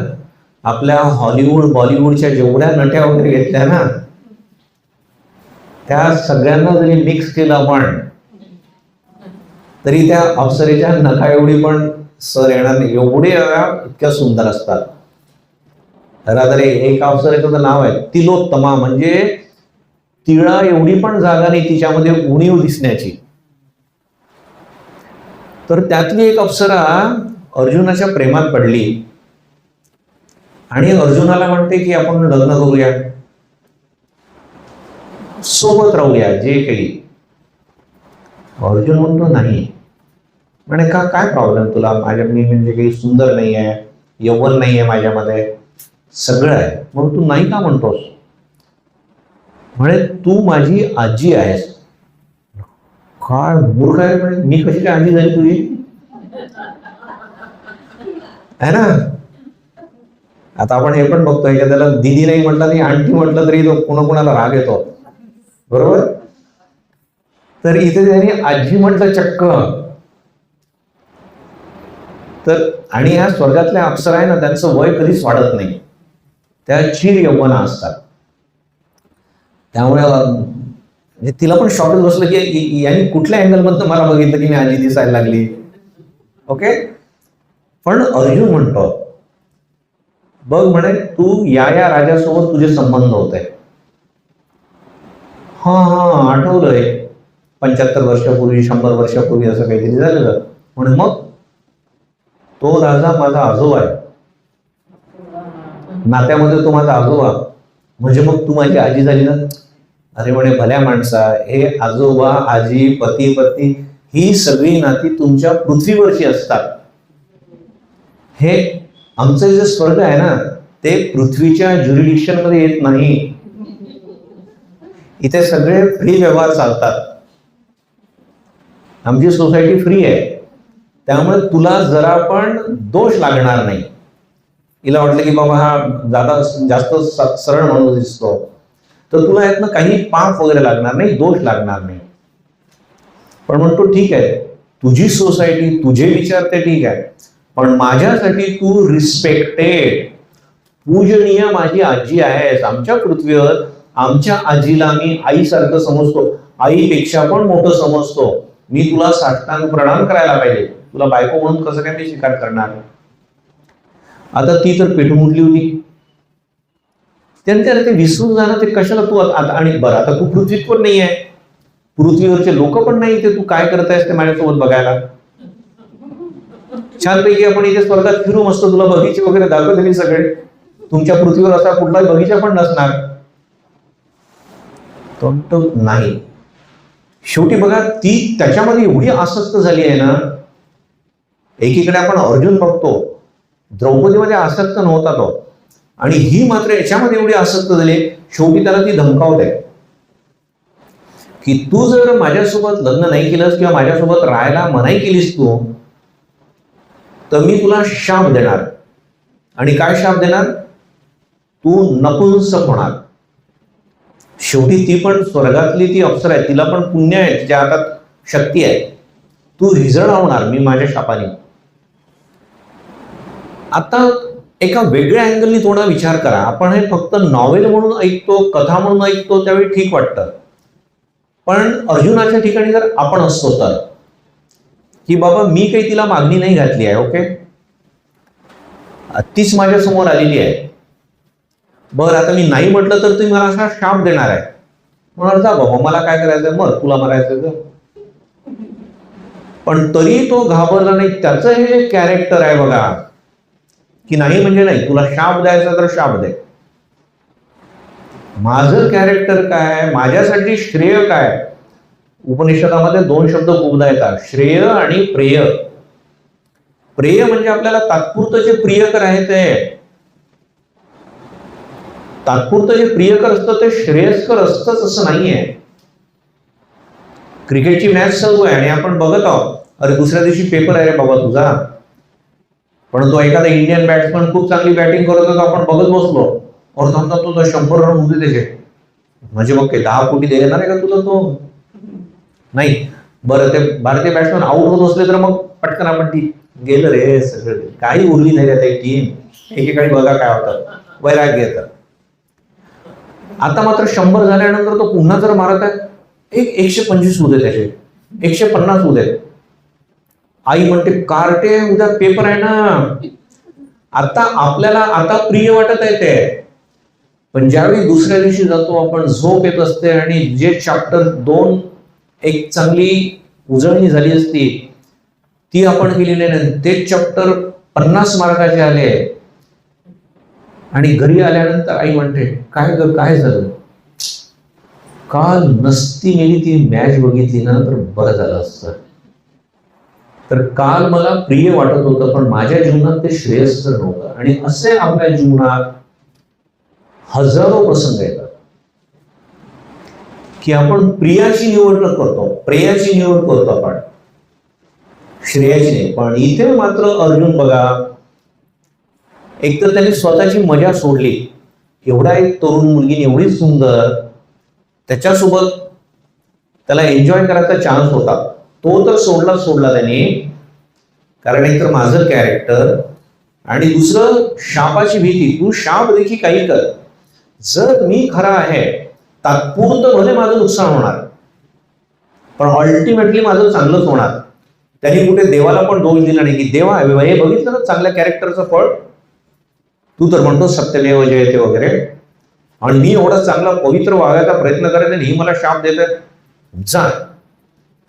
आपल्या हॉलिवूड बॉलिवूडच्या जेवढ्या नट्या वगैरे घेतल्या ना त्या सगळ्यांना जरी मिक्स केलं आपण तरी त्या अप्सरेच्या नखा एवढी पण सर येणार नाही, एवढे इतक्या सुंदर असतात. रादरे एक अप्सरेचं तर नाव आहे तिलोत्तमा, म्हणजे तिळा एवढी पण जागा नाही तिच्यामध्ये उणीव दिसण्याची. तर त्यातली एक अप्सरा अर्जुनाच्या प्रेमात पडली आणि अर्जुनाला म्हणते की आपण लग्न करूया, सोबत राहूया जे काही. अर्जुन म्हणतो नाही. म्हणे का, काय प्रॉब्लेम तुला? माझ्या मी म्हणजे काही सुंदर नाही आहे, यौवन नाही आहे माझ्यामध्ये, सगळं आहे, मग तू नाही का म्हणतोस? म्हणे तू माझी आजी आहेस. काय मूर्ख आहे, म्हणे मी कशी काय आजी झाली तुझी? आहे ना. आता आपण हे पण बघतोय की त्याला दिदी नाही म्हटलं नाही आंटी म्हटलं तरी तो कोणाकोणाला राग येतो, बरोबर. तर इथे त्यांनी आजी म्हटलं चक्क. तर आणि या स्वर्गातल्या अप्सरा आहे ना त्यांचं वय कधीच वाढत नाही, त्या चिर यौवना असतात. त्यामुळे तिला पण शॉकच बसलं की यांनी कुठल्या अँगल मधून मला बघितलं की मी आजी दिसायला लागली. ओके. पण अर्जुन म्हणतो बघ म्हणे तू या राजासोबत तुझे संबंध होते. हा हा आठवलंय, 75 वर्षापूर्वी 100 वर्षापूर्वी असं काहीतरी झालेलं. म्हणून मग तो राजा माझा आजोबा आहे, नात्यामध्ये तो माझा आजोबा, म्हणजे मग तू माझी आजी झाली ना. अरे म्हणे भल्या माणसा, हे आजोबा आजी पती पत्नी ही सगळी नाती तुमच्या पृथ्वीवरची असतात. हे आमचं जे स्वर्ग आहे ना ते पृथ्वीच्या ज्युरिडिक्शन मध्ये येत नाही. इथे सगळे फ्री व्यवहार चालतात. आमची सोसायटी फ्री आहे, त्यामुळे तुला जरा पण दोष लागणार नाही. हिला वाटलं की बाबा हा जास्त सरळ माणूस दिसतो, तर तुला यातनं काही पाप वगैरे लागणार नाही, दोष लागणार नाही. पण म्हणतो ठीक आहे, तुझी सोसायटी तुझे विचार ते ठीक आहे, पण माझ्यासाठी तू रिस्पेक्टेड पूजनीय माझी आजी आहेस. आमच्या पृथ्वीवर आमच्या आजीला मी आईसारखं समजतो, आईपेक्षा पण मोठं समजतो. मी तुला साष्टांग प्रणाम करायला पाहिजे, तुला बायको म्हणून कसं काय मी स्वीकार करणार? आता ती तर पेटून उठली होती. त्यांच्या ते विसरून जाणं ते कशाला तू आता. आणि बरं आता तू पृथ्वीवर नाही आहे, पृथ्वीवरचे लोक पण नाही, ते तू काय करतायस ते माझ्यासोबत बघायला. छानपैकी आपण इथे स्वर्गात फिरू, मस्त तुला बगीचे वगैरे दाखवलेली सगळे. तुमच्या पृथ्वीवर असा कुठलाही बगीचा पण नसणार. तो नाही. शेवटी बघा ती त्याच्यामध्ये एवढी आसक्त झाली आहे ना. एकीकडे आपण अर्जुन बघतो, द्रौपदीमध्ये आसक्त नव्हता तो, आणि ही मात्र याच्यामध्ये एवढी आसक्त झाली. शेवटी त्याला ती धमकावते की तू जर माझ्यासोबत लग्न नाही केलंस किंवा माझ्यासोबत राहायला मनाई केलीस तू, तर मी तुला शाप देणार. आणि काय शाप देणार? तू नपुंसक होणार. शेवटी ती पण स्वर्गातली ती अप्सरा आहे, तिला पण पुण्य आहे, तिच्या हातात शक्ती आहे. तू रिझळ होणार मी माझ्या शापाने. आता एका वेगळ्या अँगलनी थोडा विचार करा. आपण हे फक्त नॉवेल म्हणून ऐकतो, कथा म्हणून ऐकतो, त्यावेळी ठीक वाटतं. पण अर्जुनाच्या ठिकाणी जर आपण असतो तर, की बाबा मी काही तिला मागणी नाही घातली आहे, ओके, तीच माझ्या समोर आलेली आहे. बरं आता मी नाही म्हटलं तर तुम्ही मला असा शाप देणार आहे. म्हणणार जा बाबा मला काय करायचंय, मग तुला मारायचं. पण तरी तो घाबरला नाही. त्याचं हे कॅरेक्टर आहे बघा, की नाही म्हणजे नाही, तुला शाप द्यायचा तर शाप दे. माझं कॅरेक्टर काय, माझ्यासाठी श्रेय काय. उपनिषदामध्ये 2 शब्द खूपदा येतात, श्रेय आणि प्रेय. प्रेय म्हणजे आपल्याला तात्पुरतं जे प्रियकर आहे ते, तात्पुरतं जे प्रियकर असतं ते श्रेयस्कर असतंच असं नाहीये. क्रिकेटची मॅच चालू आहे आणि आपण बघत आहोत, अरे दुसऱ्या दिवशी पेपर आहे रे बाबा तुझा, परंतु एखादा इंडियन बॅट्समन खूप चांगली बॅटिंग करत होता, आपण बघत बसलो और समजा तो 100 रन होते त्याचे, म्हणजे मग काही 10 कोटी देणार आहे का तुला तो? नाही. बरं, ते भारतीय बॅट्समन आउट होत असले तर मग पटकन आपण ती गेलं रे सगळं, काही उरली नाही त्या टीम, एकेकाळी बघा काय होतं, वैराग्य येतं. आता मात्र 100 झाल्यानंतर तो पुन्हा जर मारत आहे, 125 होऊ दे त्याचे, 150 होऊ दे. आई म्हणते कार्टे उद्या पेपर आहे ना. आता आपल्याला आता प्रिय वाटत आहे ते, पण ज्यावेळी दुसऱ्या दिवशी जातो आपण, झोप येत असते आणि जे चॅप्टर 2 एक चांगली उजळणी झाली असती ती आपण केलेली नाही, ते चॅप्टर 50 मार्काचे आले आणि घरी आल्यानंतर आई म्हणते काय झालं, काल नसती नेली ती मॅच बघितली ना तर बरं झालं असतं. तर काल मला प्रिय वाटत होतं पण माझ्या जीवनात ते श्रेयस्कर नव्हतं. आणि असे आपल्या जीवनात हजारो प्रसंग येतात की आपण प्रियाची निवड करतो, प्रेयाची निवड करतो आपण, श्रेयाची नाही. पण इथे मात्र अर्जुन बघा, एकतर त्याने स्वतःची मजा सोडली. एवढा एक तरुण मुलगी एवढी सुंदर, त्याच्यासोबत त्याला एन्जॉय करायचा चान्स होता, तो तर सोडला त्याने. कारण एकतर माझं कॅरेक्टर आणि दुसरं शापाची भीती. तू शाप देखील काही कर, जर मी खरा आहे तात्पुरतं भले माझं नुकसान होणार पण अल्टिमेटली माझं चांगलंच होणार. त्यांनी कुठे देवाला पण दोष दिला नाही की देवा हे बघितलं ना चांगल्या कॅरेक्टरचं फळ, तू तर म्हणतो सत्यमेव जयते वगैरे, आणि मी एवढा चांगला पवित्र वागायचा प्रयत्न करायचा आणि ही मला शाप देत जा.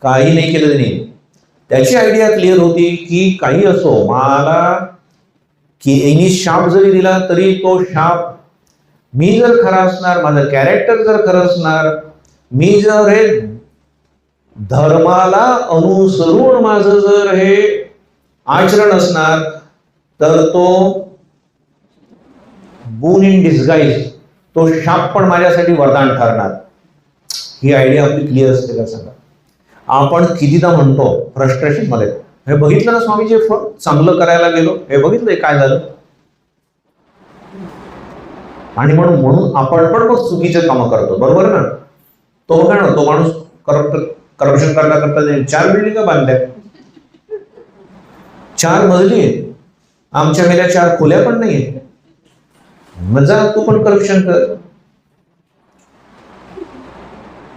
काही नाही केलं त्यांनी. त्याची आयडिया क्लिअर होती की काही असो, मला की शाप जरी दिला तरी तो शाप, मी जर खरा असणार, माझं कॅरेक्टर जर खरं असणार, मी जर हे धर्माला अनुसरून माझं जर हे आचरण असणार तर तो बून इन डिस्गाईज, तो शाप पण माझ्यासाठी वरदान ठरणार. ही आयडिया आपली क्लिअर असते का सांगा? आपण कितीदा म्हणतो फ्रस्ट्रेशन मध्ये, हे बघितलं ना स्वामीजी, चांगलं करायला गेलो, हे बघितलंय काय झालं, आणि म्हणून आपण पण मग चुकीचे कामं करतो, बरोबर ना? तो बघा ना, तो माणूस करप्शन करता 4 बिल्डिंग बांधल्या, 4 मजली, आमच्या गेल्या 4 खोल्या पण नाहीये. मजा, तू पण करप्शन कर.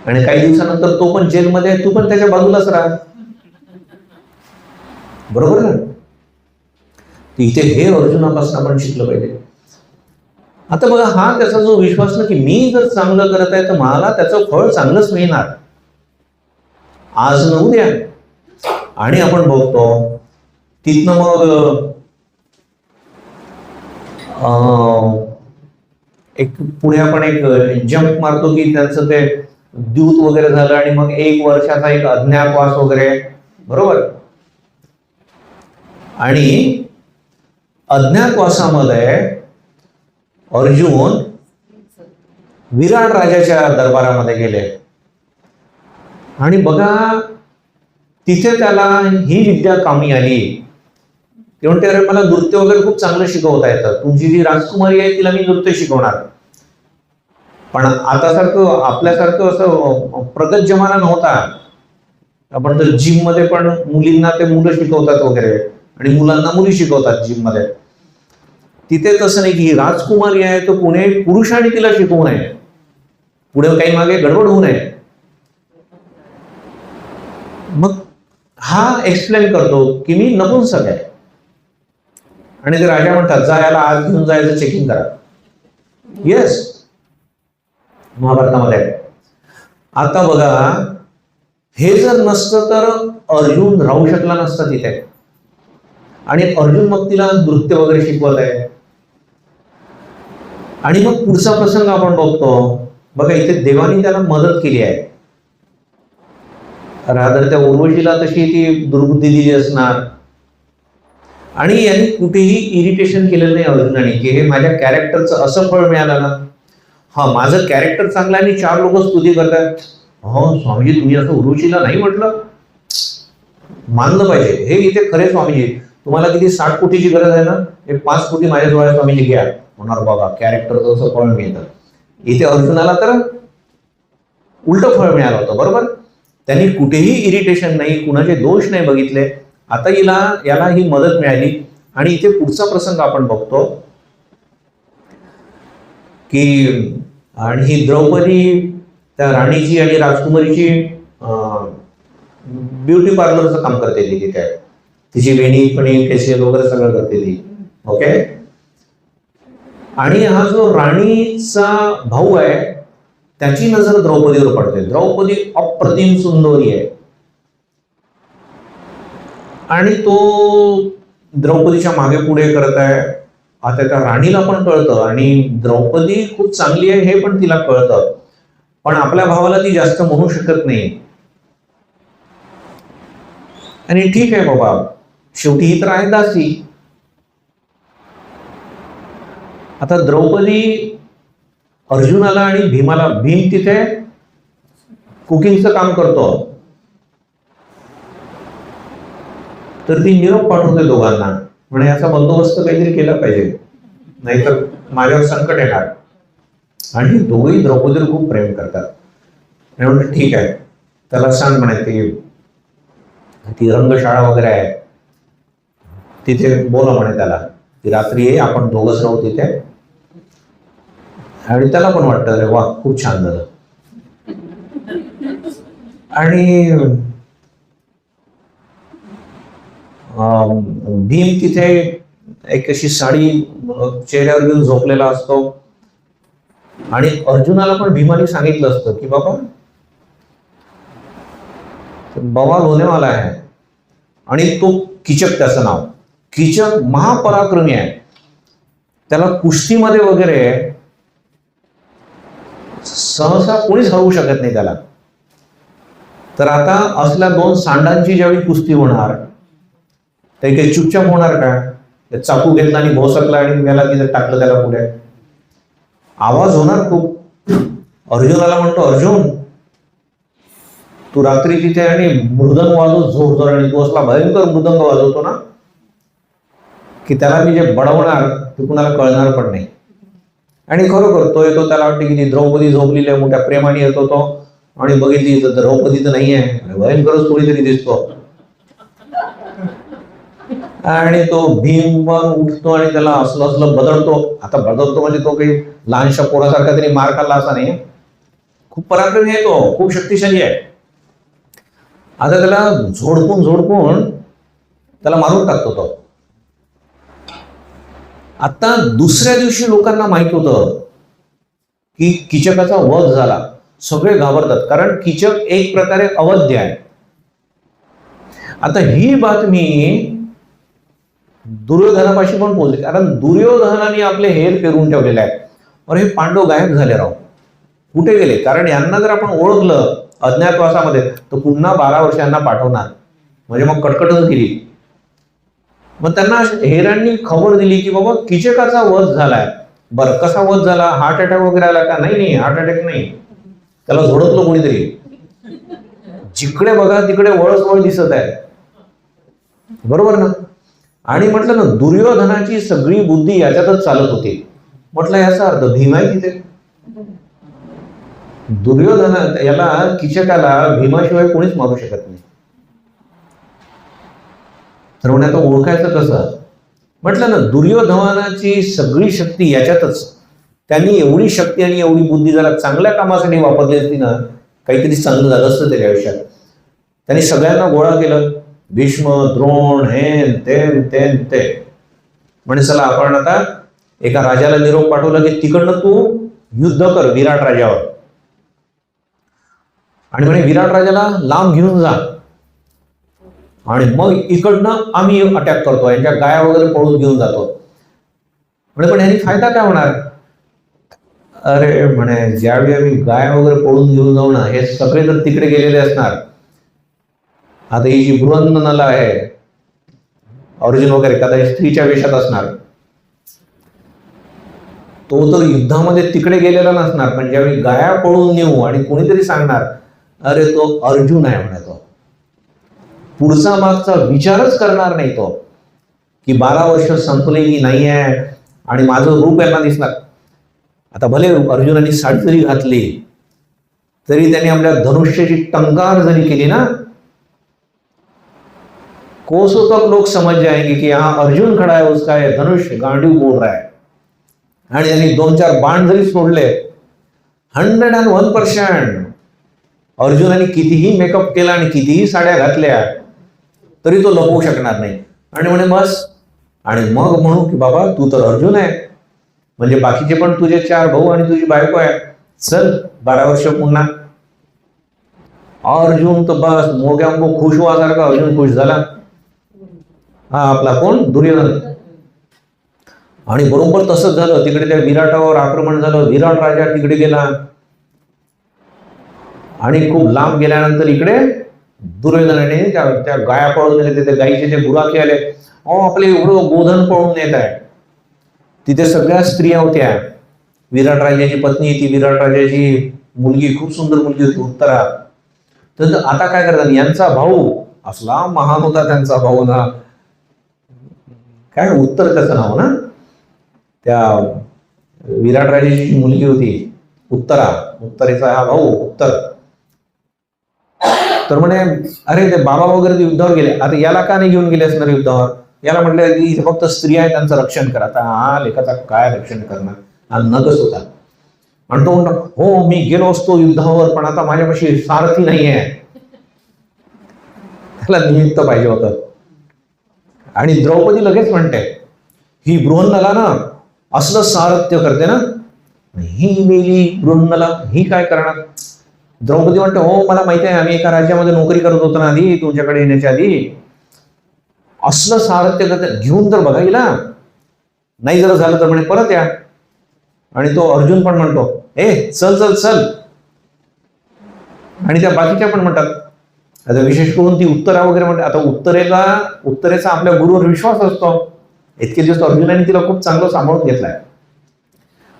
आणि काही दिवसानंतर तो पण जेलमध्ये आहे, तू पण त्याच्या बाजूलाच राहा, बरोबर ना? इथे हे अर्जुनापासून आपण शिकलं पाहिजे. आता बघा, हा त्याचा जो विश्वास ना की मी जर चांगलं करत आहे तर मला त्याचं फळ चांगलंच मिळणार आज न उद्या. आणि आपण बघतो तिथनं मग एक पुढे आपण एक जंप मारतो की त्यांचं ते द्यूत वगैरे झालं आणि मग 1 वर्षाचा एक अज्ञातवास वगैरे, बरोबर? आणि अज्ञातवासामध्ये अर्जुन विराट राजाच्या दरबारामध्ये गेले आणि बघा तिथे त्याला ही विद्या कामी आली. ते म्हणते अरे मला नृत्य वगैरे खूप चांगलं शिकवता येतं, तुमची जी राजकुमारी आहे तिला मी नृत्य शिकवणार. पण आता सारखं आपल्यासारखं असं प्रगत जमाना नव्हता. आपण तर जिम मध्ये पण मुलींना ते मुलं शिकवतात वगैरे आणि मुलांना मुली शिकवतात जिम मध्ये. तिथे तसं नाही की राजकुमारी आहे तर पुणे पुरुषाने तिला शिकवू नये, पुढे काही मागे गडबड होऊ नये. मग हा एक्सप्लेन करतो की मी नपुंसक आहे. आणि ते राजा म्हणतात जा याला आज घेऊन जायचं, चेकिंग करा. येस, महाभारतामध्ये. आता बघा, हे जर नसतं तर अर्जुन राहू शकला नसता तिथे. आणि अर्जुन मग तिला नृत्य वगैरे शिकवत आहे. आणि मग पुढचा प्रसंग आपण बघतो बघा, इथे देवानी त्याला मदत केली आहे. रादर त्या उर्वशीला तशी ती दुर्बुद्धी दिली असणार. आणि यांनी कुठेही इरिटेशन केलेलं नाही अर्जुनाने की हे माझ्या कॅरेक्टरचं असं फळ मिळालं ना. हा, माझं कॅरेक्टर चांगलं आणि 4 लोक स्तुती करतात. हो स्वामीजी, तुम्ही असं उर्वशीला नाही म्हटलं, मानलं पाहिजे. हे इथे खरे स्वामीजी, तुम्हाला किती 60 कोटीची गरज आहे ना, हे 5 कोटी माझ्या डोळ्यात स्वामीजी घ्या. होणार बघा, कॅरेक्टर तसं फळ मिळतं. इथे अर्जुनाला तर उलट फळ मिळालं होतं. बरोबर, त्यांनी कुठेही इरिटेशन नाही, कुणाचे दोष नाही बघितले. आता याला ही मदत मिळाली. आणि इथे पुढचा प्रसंग आपण बघतो की आणि ही द्रौपदी त्या राणीची आणि राजकुमारीची ब्युटी पार्लरचं काम करते ती तिथे. तिची वेणी फणी फेशियल वगैरे सगळं करते ती. ओके. आणि हा जो राणीचा भाऊ आहे त्याची नजर द्रौपदीवर पडते. द्रौपदी अप्रतिम सुंदरी आहे आणि तो द्रौपदीच्या मागे पुढे करत आहे. आता त्या राणीला पण कळतं आणि द्रौपदी खूप चांगली आहे हे पण तिला कळतं, पण आपल्या भावाला ती जास्त म्हणू शकत नाही. आणि ठीक आहे बाबा, शेवटी ही तर आहे दासी. आता द्रौपदी अर्जुनाला आणि भीमाला, भीम तिथे कुकिंगचं काम करतो, तर ती निरोप पाठवते दोघांना, म्हणजे याचा बंदोबस्त काहीतरी केला पाहिजे, नाहीतर माझ्यावर संकट येणार. आणि दोघेही द्रौपदीवर खूप प्रेम करतात. म्हणून ठीक आहे, त्याला सांग म्हणे ती रंगशाळा वगैरे आहे तिथे बोला म्हणे त्याला, ती रात्री ये, आपण दोघंच राहू तिथे. आणि त्याला पण वाटतं अरे वा खूप छान झालं. आणि भीम तिथे एक अशी साडी चेहऱ्यावर घेऊन झोपलेला असतो. आणि अर्जुनाला पण भीमाने सांगितलं असतं की बाबा बवाल होने वाला आहे. आणि तो कीचक, त्याचं नाव कीचक, महापराक्रमी आहे. त्याला कुस्तीमध्ये वगैरे सहसा कोणीच हरवू शकत नाही त्याला. तर आता असल्या दोन सांडांची ज्यावेळी कुस्ती होणार, ते काही चुपचाप होणार का? चाकू घेतला आणि भोसकला आणि मेला तिथे टाकलं त्याला पुढे. आवाज होणार खूप. अर्जुनाला म्हणतो, अर्जुन तू रात्री तिथे आणि मृदंग वाजव जोर आणि तू असला भयंकर मृदंग वाजवतो ना की त्याला मी जे बडवणार ते कुणाला कळणार पण नाही. आणि खरोखर तो येतो, त्याला वाटते की ती द्रौपदी झोपलेली आहे, मोठ्या प्रेमाने येतो तो आणि बघितली तर द्रौपदी तर नाहीये, भयंकरच कोणीतरी दिसतो. आणि तो भीम पण उठतो आणि त्याला असलं असलं बदलतो. आता बदलतो म्हणजे तो काही लहानशा पोरासारखा तरी मार खाल्ला असा नाही, खूप पराक्रमी आहे तो, खूप शक्तिशाली आहे. आता त्याला झोडपून त्याला मारून टाकतो तो. आता दुसऱ्या दिवशी लोकांना माहित होतं की कीचकाचा वध झाला. सगळे घाबरतात, कारण कीचक एक प्रकारे अवध्य आहे. आता ही बातमी दुर्योधनापाशी पण पोहोचली, कारण दुर्योधनाने आपले हेर पेरून ठेवलेले आहेत. और हे पांडव गायब झाले, राव कुठे गेले? कारण यांना जर आपण ओळखलं अज्ञातवासामध्ये तर पुन्हा 12 वर्षांना पाठवणार, म्हणजे मग कटकटच गेली. मग त्यांना हेरांनी खबर दिली की बाबा कीचकाचा वध झालाय. बरं, कसा वध झाला? हार्ट अटॅक वगैरे आला का? नाही, हार्ट अटॅक नाही, त्याला झोडतलं कोणीतरी. जिकडे बघा तिकडे वळसवळ दिसत आहे, बरोबर ना? आणि म्हटलं ना, दुर्योधनाची सगळी बुद्धी याच्यातच चालत होती. म्हटलं याचा अर्थ भीम आहे तिथे. दुर्योधन याला, कीचकाला भीमाशिवाय कोणीच मारू शकत नाही. तर म्हणून ओळखायचं कसं? म्हटलं ना, दुर्योधनाची सगळी शक्ती याच्यातच. त्यांनी एवढी शक्ती आणि एवढी बुद्धी जरा चांगल्या कामासाठी वापरली असती ना, काहीतरी चांगलं झालं असतं त्याच्या आयुष्यात. त्यांनी सगळ्यांना गोळा केलं, भीष्म, द्रोण, हेन तेन ते. म्हणजे चला आपण आता एका राजाला निरोप पाठवला की तिकडनं तू युद्ध कर विराट राजावर. आणि म्हणे विराट राजाला लांब घेऊन जा आणि मग इकडनं आम्ही अटॅक करतो, यांच्या गाया वगैरे पळून घेऊन जातो. म्हणजे पण ह्यानी फायदा काय होणार? अरे म्हणे ज्यावेळी आम्ही गाया वगैरे पळून घेऊन जाऊ ना, हे सगळे तर तिकडे गेलेले असणार. आता ही जी बृहन्नला आहे अर्जुन वगैरे, कदाचित स्त्रीच्या वेशात असणार, तो तर युद्धामध्ये तिकडे गेलेला नसणार. पण ज्यावेळी गाया पळून नेऊ आणि कोणीतरी सांगणार अरे तो अर्जुन आहे म्हणे, तो पुढचा मागचा विचारच करणार नाही तो. की 12 वर्ष संपलेली नाही आहे आणि माझं रूप यांना दिसणार. आता भले अर्जुनाने साडी जरी घातली तरी त्यांनी आपल्या धनुष्याची टंकार जरी केली ना, कोसों तक लोग समझ जाएंगे कि यहाँ अर्जुन खड़ा है, उसका है धनुष गांडीव बोल रहा है. आणि त्यांनी 2-4 बाण जरी सोडले, 101% अर्जुनाने कितीही मेकअप केला आणि कितीही साड्या घातल्या तरी तो लपवू शकणार नाही. आणि म्हणे बस, आणि मग म्हणू की बाबा तू तर अर्जुन आहे, म्हणजे बाकीचे पण तुझे 4 भाऊ आणि तुझी बायको आहे, चल 12 वर्ष पुन्हा. अर्जुन तर बस मोग्या खुश व्हासारखा अर्जुन खुश झाला. हा आपला कोण, दुर्योधन. आणि बरोबर तसंच झालं. तिकडे त्या विराटावर आक्रमण झालं, विराट राजा तिकडे गेला आणि खूप लांब गेल्यानंतर इकडे दुर्योधनाने त्या गाया पळून नेले. त्या गायीचे जे गुराखे आले, आपले एवढं गोधन पळून येत आहे. तिथे सगळ्या स्त्रिया होत्या. विराट राजाची पत्नी, ती विराट राजाची मुलगी, खूप सुंदर मुलगी होती उत्तरा. तर आता काय करतात, यांचा भाऊ असला महान होता, त्यांचा भाऊ ना, काय उत्तर त्याचं नाव ना, त्या विराट राजाची मुलगी होती उत्तरा, उत्तरेचा हा भाऊ उत्तर. तर म्हणे अरे ते बाबा वगैरे युद्धावर गेले, आता याला का नाही घेऊन गेले असणार युद्धावर. याला म्हटलं की फक्त स्त्रिया आहे, त्यांचं रक्षण करा. आता हा लेखाचा काय रक्षण करणार, हा नगच होता. आणि तो म्हणतो हो मी गेलो असतो युद्धावर, पण आता माझ्यापाशी सारथी नाही आहे. त्याला निमित्त पाहिजे होतं. आणि द्रौपदी लगेच म्हणते ही बृहन्नला ना असलं सारथ्य करते ना, ही मेली बृहन्नला, ही काय करणार. द्रौपदी म्हणते हो मला माहिती आहे, आम्ही एका राज्यामध्ये नोकरी करत होतो ना आधी, तुमच्याकडे येण्याच्या आधी. असलं सारथ्य करते, घेऊन तर बघायला नाही जर झालं तर म्हणे परत या. आणि तो अर्जुन पण म्हणतो ए चल चल चल. आणि त्या बाकीच्या पण म्हणतात. आता विशेष करून ती उत्तरा वगैरे म्हणते. आता उत्तरेचा आपल्या गुरुवर विश्वास असतो. इतके दिवस अर्जुनाने तिला खूप चांगलं सांभाळून घेतलाय.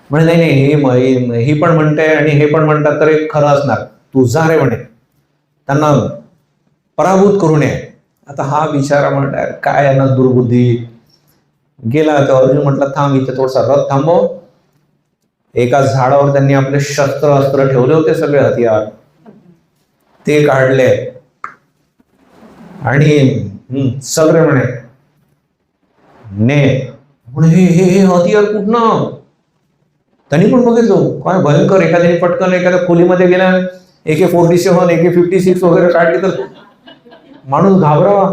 म्हणे नाही नाही ही पण म्हणते आणि हे पण म्हणतात तर एक खरं असणार, तू जा रे म्हणे, त्यांना पराभूत करू नये. आता हा बिचारा म्हणताय काय यांना दुर्बुद्धी. गेला तर अर्जुन म्हटलं थांब इथे थोडासा रथ थांबव. एका झाडावर त्यांनी आपले अस्त्र ठेवले होते, सगळे हथियार ते काढले आणि सगळे म्हणे ने म्हणे हे हथियार कुठनं. त्यांनी पण बघितलं काय भयंकर. एखाद्याने पटकन एखाद्या खोलीमध्ये गेल्या AK-47 AK-56 वगैरे काढली तर माणूस घाबरावा.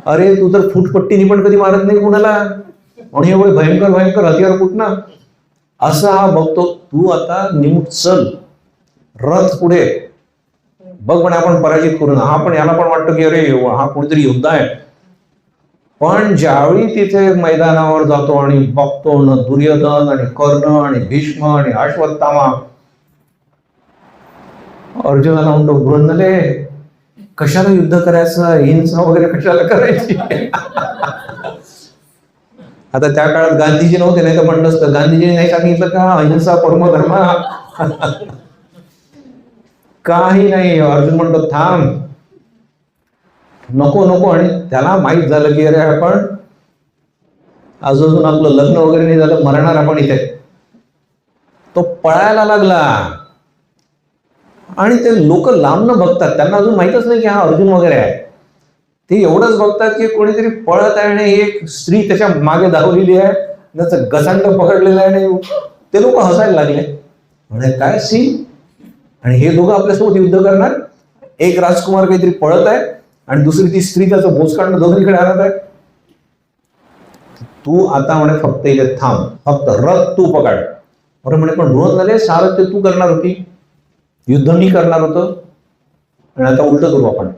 अरे तू तर फुटपट्टीने पण कधी मारत नाही कुणाला, आणि एवढे भयंकर भयंकर हथियार कुठनं. असा हा बघतो. तू आता निमुट चल रथ पुढे बघ म्हणे आपण पराजित करू ना. हा पण याला पण वाटतं की अरे हा कोणीतरी योद्धा आहे. पण ज्यावेळी तिथे मैदानावर जातो आणि बघतो ना दुर्योधन आणि कर्ण आणि भीष्म आणि अश्वत्थामा, अर्जुनाला म्हणतो बृहन्नले कशाला युद्ध करायचं, हिंसा वगैरे कशाला करायची. आता त्या काळात गांधीजी नव्हते, नाही तर म्हणलं असतं गांधीजीने नाही सांगितलं का अहिंसा परमधर्म. काही नाही. अर्जुन म्हणतो थांब नको नको. आणि त्याला माहित झालं की अरे आपण अजून आपलं लग्न वगैरे नाही झालं, मरणार आपण इथे. तो पळायला लागला आणि ते लोक लांबनं बघतात, त्यांना अजून माहितच नाही की हा अर्जुन वगैरे आहे. ते एवढंच बघतात की कोणीतरी पळत आहे आणि एक स्त्री त्याच्या मागे धावलेली आहे, त्याचं गसांड पकडलेलं आहे. आणि ते लोक हसायला लागले, म्हणजे काय सीन. आणि हे दोघं आपल्यासोबत युद्ध करणार. एक राजकुमार काहीतरी पळत आहे आणि दुसरी ती स्त्री त्याचं बोचकांड दोघीकडे आणत आहे. तू आता म्हणे फक्त इथे थांब, फक्त रथ तू पकड. बरं म्हणे पण बृहन्नले सारथ्य तू करणार होती, युद्ध मी करणार होतं, आणि आता उलट करू आपण.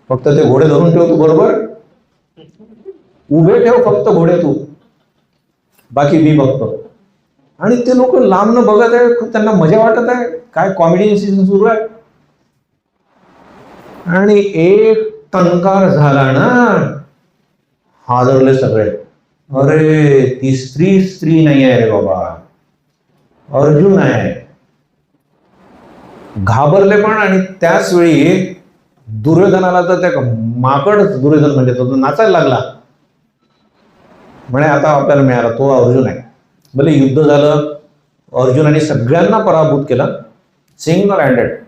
फक्त ते घोडे धरून ठेव तू बरोबर, उभे ठेव फक्त घोडे तू, बाकी मी बघतो. आणि ते लोक लांबनं बघत आहे, खूप त्यांना मजा वाटत आहे, काय कॉमेडी सीझन सुरू आहे. आणि एक टंकार झाला ना, हादरले सगळे. अरे ती स्त्री नाही आहे रे बाबा, अर्जुन आहे. घाबरले पण. आणि त्याच वेळी दुर्योधनाला तर त्या माकड दुर्योधन म्हणजे तो नाचायला लागला. म्हणे आता आपल्याला मिळाला, तो अर्जुन आहे. भले युद्ध झालं, अर्जुनाने सगळ्यांना पराभूत केलं सिंगल हँडेड.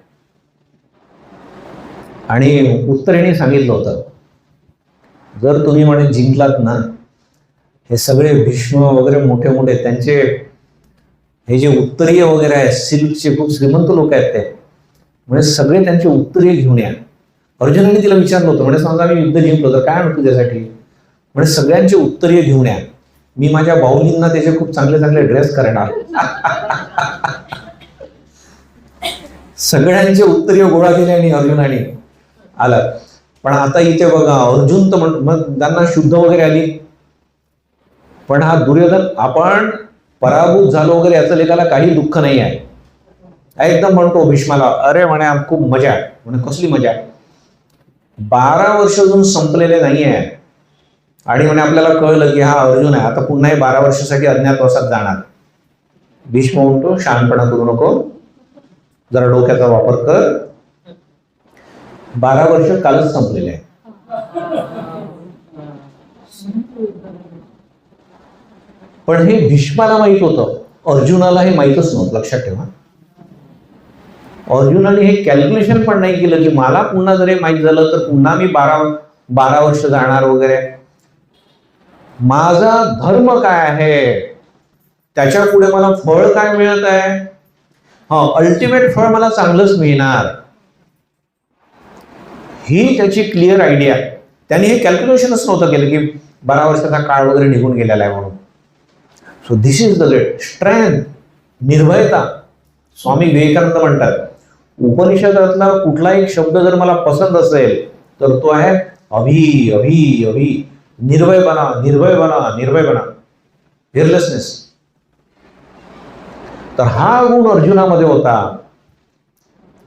आणि उत्तरेने सांगितलं होतं, जर तुम्ही म्हणे जिंकलात ना, हे सगळे भीष्म वगैरे मोठे मोठे त्यांचे हे जे उत्तरीय वगैरे आहे, सिल्कचे खूप श्रीमंत लोक आहेत ते, म्हणजे सगळे त्यांचे उत्तरीय घेऊन या. अर्जुनाने तिला विचारलं होतं, म्हणजे समजा मी युद्ध जिंकलो तर काय म्हणतो त्यासाठी, म्हणजे सगळ्यांचे उत्तरीय घेऊन या, मी माझ्या भाऊलींना त्याचे खूप चांगले चांगले ड्रेस करणार. सगळ्यांचे उत्तरीय गोळा केले आणि अर्जुनाने आला. पण आता इथे बघा, अर्जुन तर मग त्यांना शुद्ध वगैरे आली, पण हा दुर्योधन आपण पराभूत झालो वगैरे याचं लेखाला काही दुःख नाही आहे. एकदम म्हणतो भीष्माला, अरे म्हणे खूप मजा आहे. म्हणे कसली मजा, 12 वर्ष अजून संपलेले नाही आहे आणि म्हणे आपल्याला कळलं की हा अर्जुन आहे, आता पुन्हा 12 वर्षासाठी अज्ञातवासात जाणार. भीष्म म्हणतो, शहाणपणा करू नको, जरा डोक्याचा वापर कर, 12 वर्ष कालच संपलेले आहे. पण हे भीष्माला माहित होतं, अर्जुनाला हे माहितच नव्हतं. लक्षात ठेवा, अर्जुनाने हे कॅल्क्युलेशन पण नाही केलं की मला पुन्हा जर हे माहित झालं तर पुन्हा मी 12 वर्ष जाणार वगैरे. माझा धर्म काय आहे, त्याच्या पुढे मला फळ काय मिळत आहे, अल्टिमेट फळ मला चांगलंच मिळणार, ही त्याची क्लिअर आयडिया. त्यांनी हे कॅल्क्युलेशनच नव्हतं केलं की 12 वर्षाचा काळ वगैरे निघून गेलेला आहे म्हणून. So this is the great strength, निर्भयता. स्वामी विवेकानंद म्हणतात, उपनिषदातला कुठला एक शब्द जर मला पसंत असेल तर तो आहे अभी अभी अभी. निर्भय बना, निर्भय बना, निर्भय बना, फिअरलेसनेस. तर हा गुण अर्जुनामध्ये होता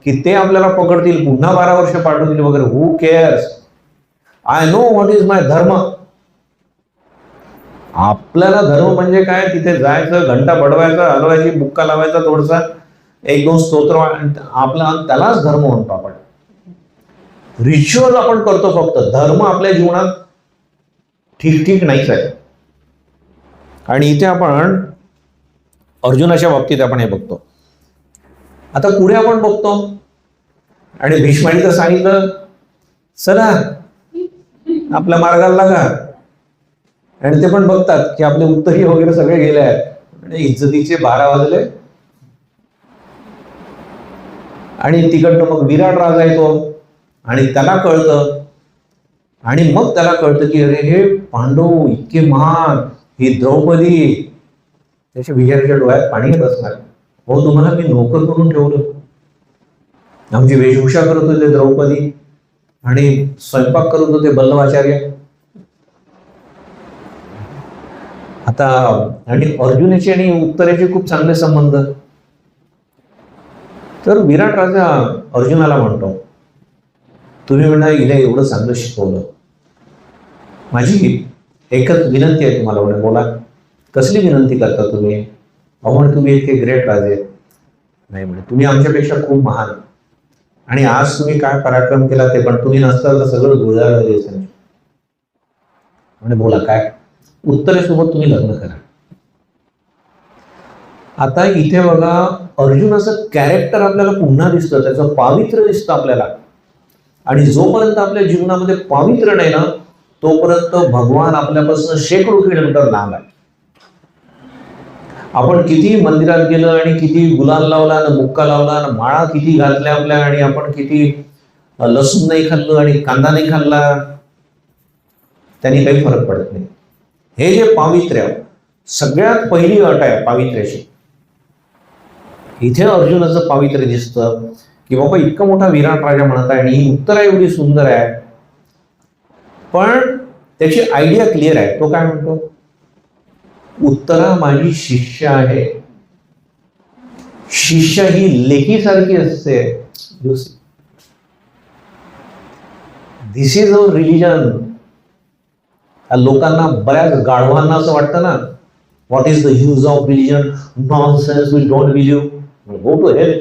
की ते आपल्याला पकडतील, पुन्हा 12 वर्ष पाठवतील वगैरे, who cares, I know what is my dharma. आपल्याला धर्म म्हणजे काय, तिथे जायचं, घंटा बडवायचा, हलवायची, बुक्का लावायचा, थोडसा 1-2 स्तोत्र, आपला त्यालाच धर्म म्हणतो आपण. रिच्युअल आपण करतो फक्त, धर्म आपल्या जीवनात ठीक ठीक नाहीच आहे. आणि इथे आपण अर्जुनाच्या बाबतीत आपण हे बघतो. आता पुढे आपण बघतो, आणि भीष्माने तर सांगितलं, चला आपल्या मार्गाला लागा. आणि ते पण बघतात की आपले उत्तरी वगैरे सगळे गेले आहेत, आणि इज्जतीचे 12 वाजले. आणि तिकडनं मग विराट राजा येतो आणि त्याला कळतं, आणि मग त्याला कळतं की अरे हे पांडव इतके महान, ही द्रौपदी, त्याच्या विचाराच्या डोळ्यात पाणी येत असणार. हो, तुम्हाला मी नोकर करून ठेवलं, आमची वेशभूषा करत होते द्रौपदी, आणि स्वयंपाक करत होते बल्लवाचार्य. आता आणि अर्जुनाचे आणि उत्तरेचे खूप चांगले संबंध. तर विराट राजा अर्जुनाला म्हणतो, तुम्ही म्हणा हिला एवढं चांगलं शिकवलं, माझी एकच विनंती आहे तुम्हाला. म्हणे बोला, कसली विनंती करता तुम्ही. म्हणे तुम्ही इतके ग्रेट राजे. नाही म्हणे, तुम्ही आमच्यापेक्षा खूप महान, आणि आज तुम्ही काय पराक्रम केला ते पण, तुम्ही नसताना सगळं गुळझाळ. म्हणे बोला काय. उत्तरेसोबत तुम्ही लग्न करा. आता इथे बघा, अर्जुनाचं कॅरेक्टर आपल्याला पुन्हा दिसतं, त्याचं पावित्र्य दिसतं आपल्याला. आणि जोपर्यंत आपल्या जीवनामध्ये पावित्र्य नाही ना, तोपर्यंत भगवान आपल्यापासून शेकडो किलोमीटर लांब आहे. आपण किती मंदिरात गेलं आणि किती गुलाल लावला, बुक्का लावला, माळा किती घातल्या आपल्या, आणि आपण किती लसूण नाही खाल्लं आणि कांदा नाही खाल्ला, त्यांनी काही फरक पडत नाही. हे जे पावित्र्य, सगळ्यात पहिली अट आहे पावित्र्याची. इथे अर्जुनाचं पावित्र्य दिसतं की बाबा इतका मोठा विराट राजा म्हणत आहे, आणि ही उत्तरा एवढी सुंदर आहे, पण त्याची आयडिया क्लिअर आहे. तो काय म्हणतो, उत्तरा माझी शिष्य आहे. शिष्य ही लेकीसारखी असते. This is our religion. लोकांना, बऱ्याच गाढवांना असं वाटतं ना, what is the use of religion, nonsense, we don't believe, go to hell.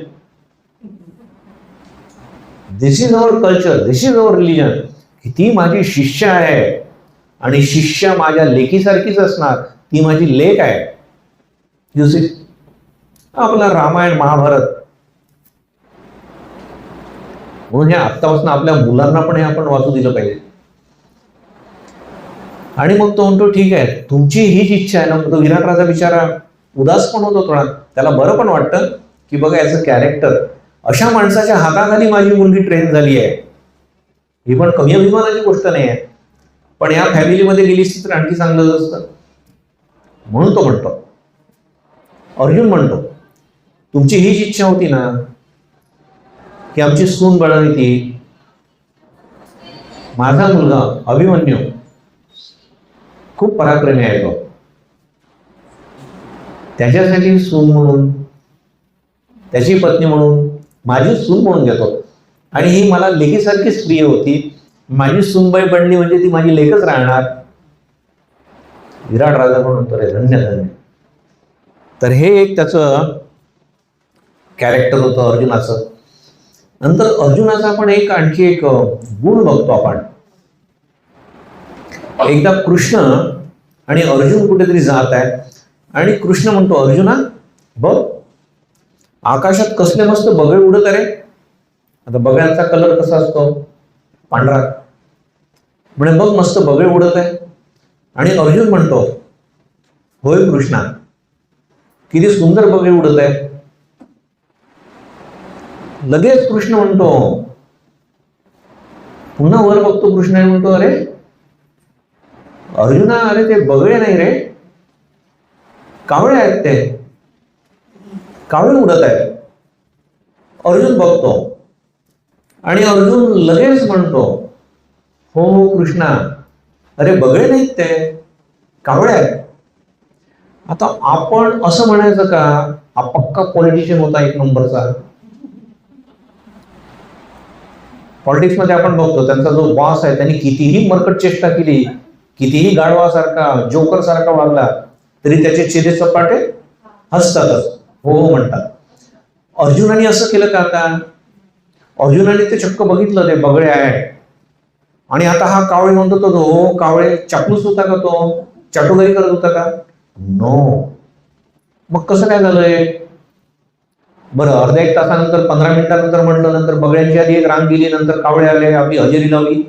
This is our culture, this is our religion. ती माझी शिष्य आहे आणि शिष्य माझ्या लेकीसारखीच असणार, ती माझी लेक आहे. युसी, आपला रामायण महाभारत. म्हणून हे आत्तापासून आपल्या मुलांना पण हे आपण वाचू दिलं पाहिजे. आणि मग तो म्हणतो ठीक आहे, तुमची हीच इच्छा आहे ना. तो विराट राजा बिचारा उदास पण होतो थोडा, त्याला बरं पण वाटतं की बघा याचं कॅरेक्टर, अशा माणसाच्या हाताखाली माझी मुलगी ट्रेन झाली आहे. ही पण कमी अभिमानाची गोष्ट नाही आहे, पण या फॅमिलीमध्ये गेली तर आणखी चांगलं असतं. म्हणून तो म्हणतो, अर्जुन म्हणतो, तुमची हीच इच्छा होती ना की आमची सून बळावी ती. माझा मुलगा अभिमन्यू खूप पराक्रमी आहे, तो त्याच्यासाठी सून म्हणून, त्याची पत्नी म्हणून, माझी सून म्हणून घेतो. आणि ही मला लेकीसारखीच प्रिय होती. माझी सूनबाई बनली म्हणजे ती माझी लेकच राहणार. विराट राजा पण म्हणतो रे धन्य धन्य. तर हे एक त्याचं कॅरेक्टर होतं अर्जुनाचं. नंतर अर्जुनाचा आपण आणखी एक गुण बघतो आपण. एकदा कृष्ण आणि अर्जुन कुठेतरी जात आहे आणि कृष्ण म्हणतो, अर्जुना बघ आकाशात कसले मस्त बगळे उडत आहे. आता बगळ्यांचा कलर कसा असतो, पांढरा. म्हणजे बघ मस्त बगळे उडत आहे. आणि अर्जुन म्हणतो, होय कृष्णा, किती सुंदर बगळे उडत आहे. लगेच कृष्ण म्हणतो, पुन्हा वर बघतो कृष्ण आणि म्हणतो, अरे अर्जुना, अरे ते बगळे नाही रे, कावळे आहेत, ते कावळे उडत आहेत. अर्जुन बघतो आणि अर्जुन लगेच म्हणतो, हो हो कृष्णा, अरे बगळे नाहीत, ते कावळे आहेत. आता आपण असं म्हणायचं का हा पक्का पॉलिटिशियन होता एक नंबरचा. पॉलिटिक्स मध्ये आपण बघतो त्यांचा जो बॉस आहे त्यांनी कितीही मरकट चेष्टा केली, कितीही गाढवासारखा जोकर सारखा वागला तरी त्याचे चेहरे चपाटे हसतातच, हो हो म्हणतात. अर्जुनाने असं केलं का? आता अर्जुनाने ते चक्क बघितलं ते बगळे आहे आणि आता हा कावळे म्हणतो तो, हो कावळे चापलूस होता का, तो चाटुकारी करत होता का? नो. मग कसं काय झालंय बरं? अर्ध्या एक तासानंतर 15 मिनिटानंतर म्हणलं, नंतर बगळ्यांची आधी एक रांग गेली, नंतर कावळे आले, आपली हजेरी लावली.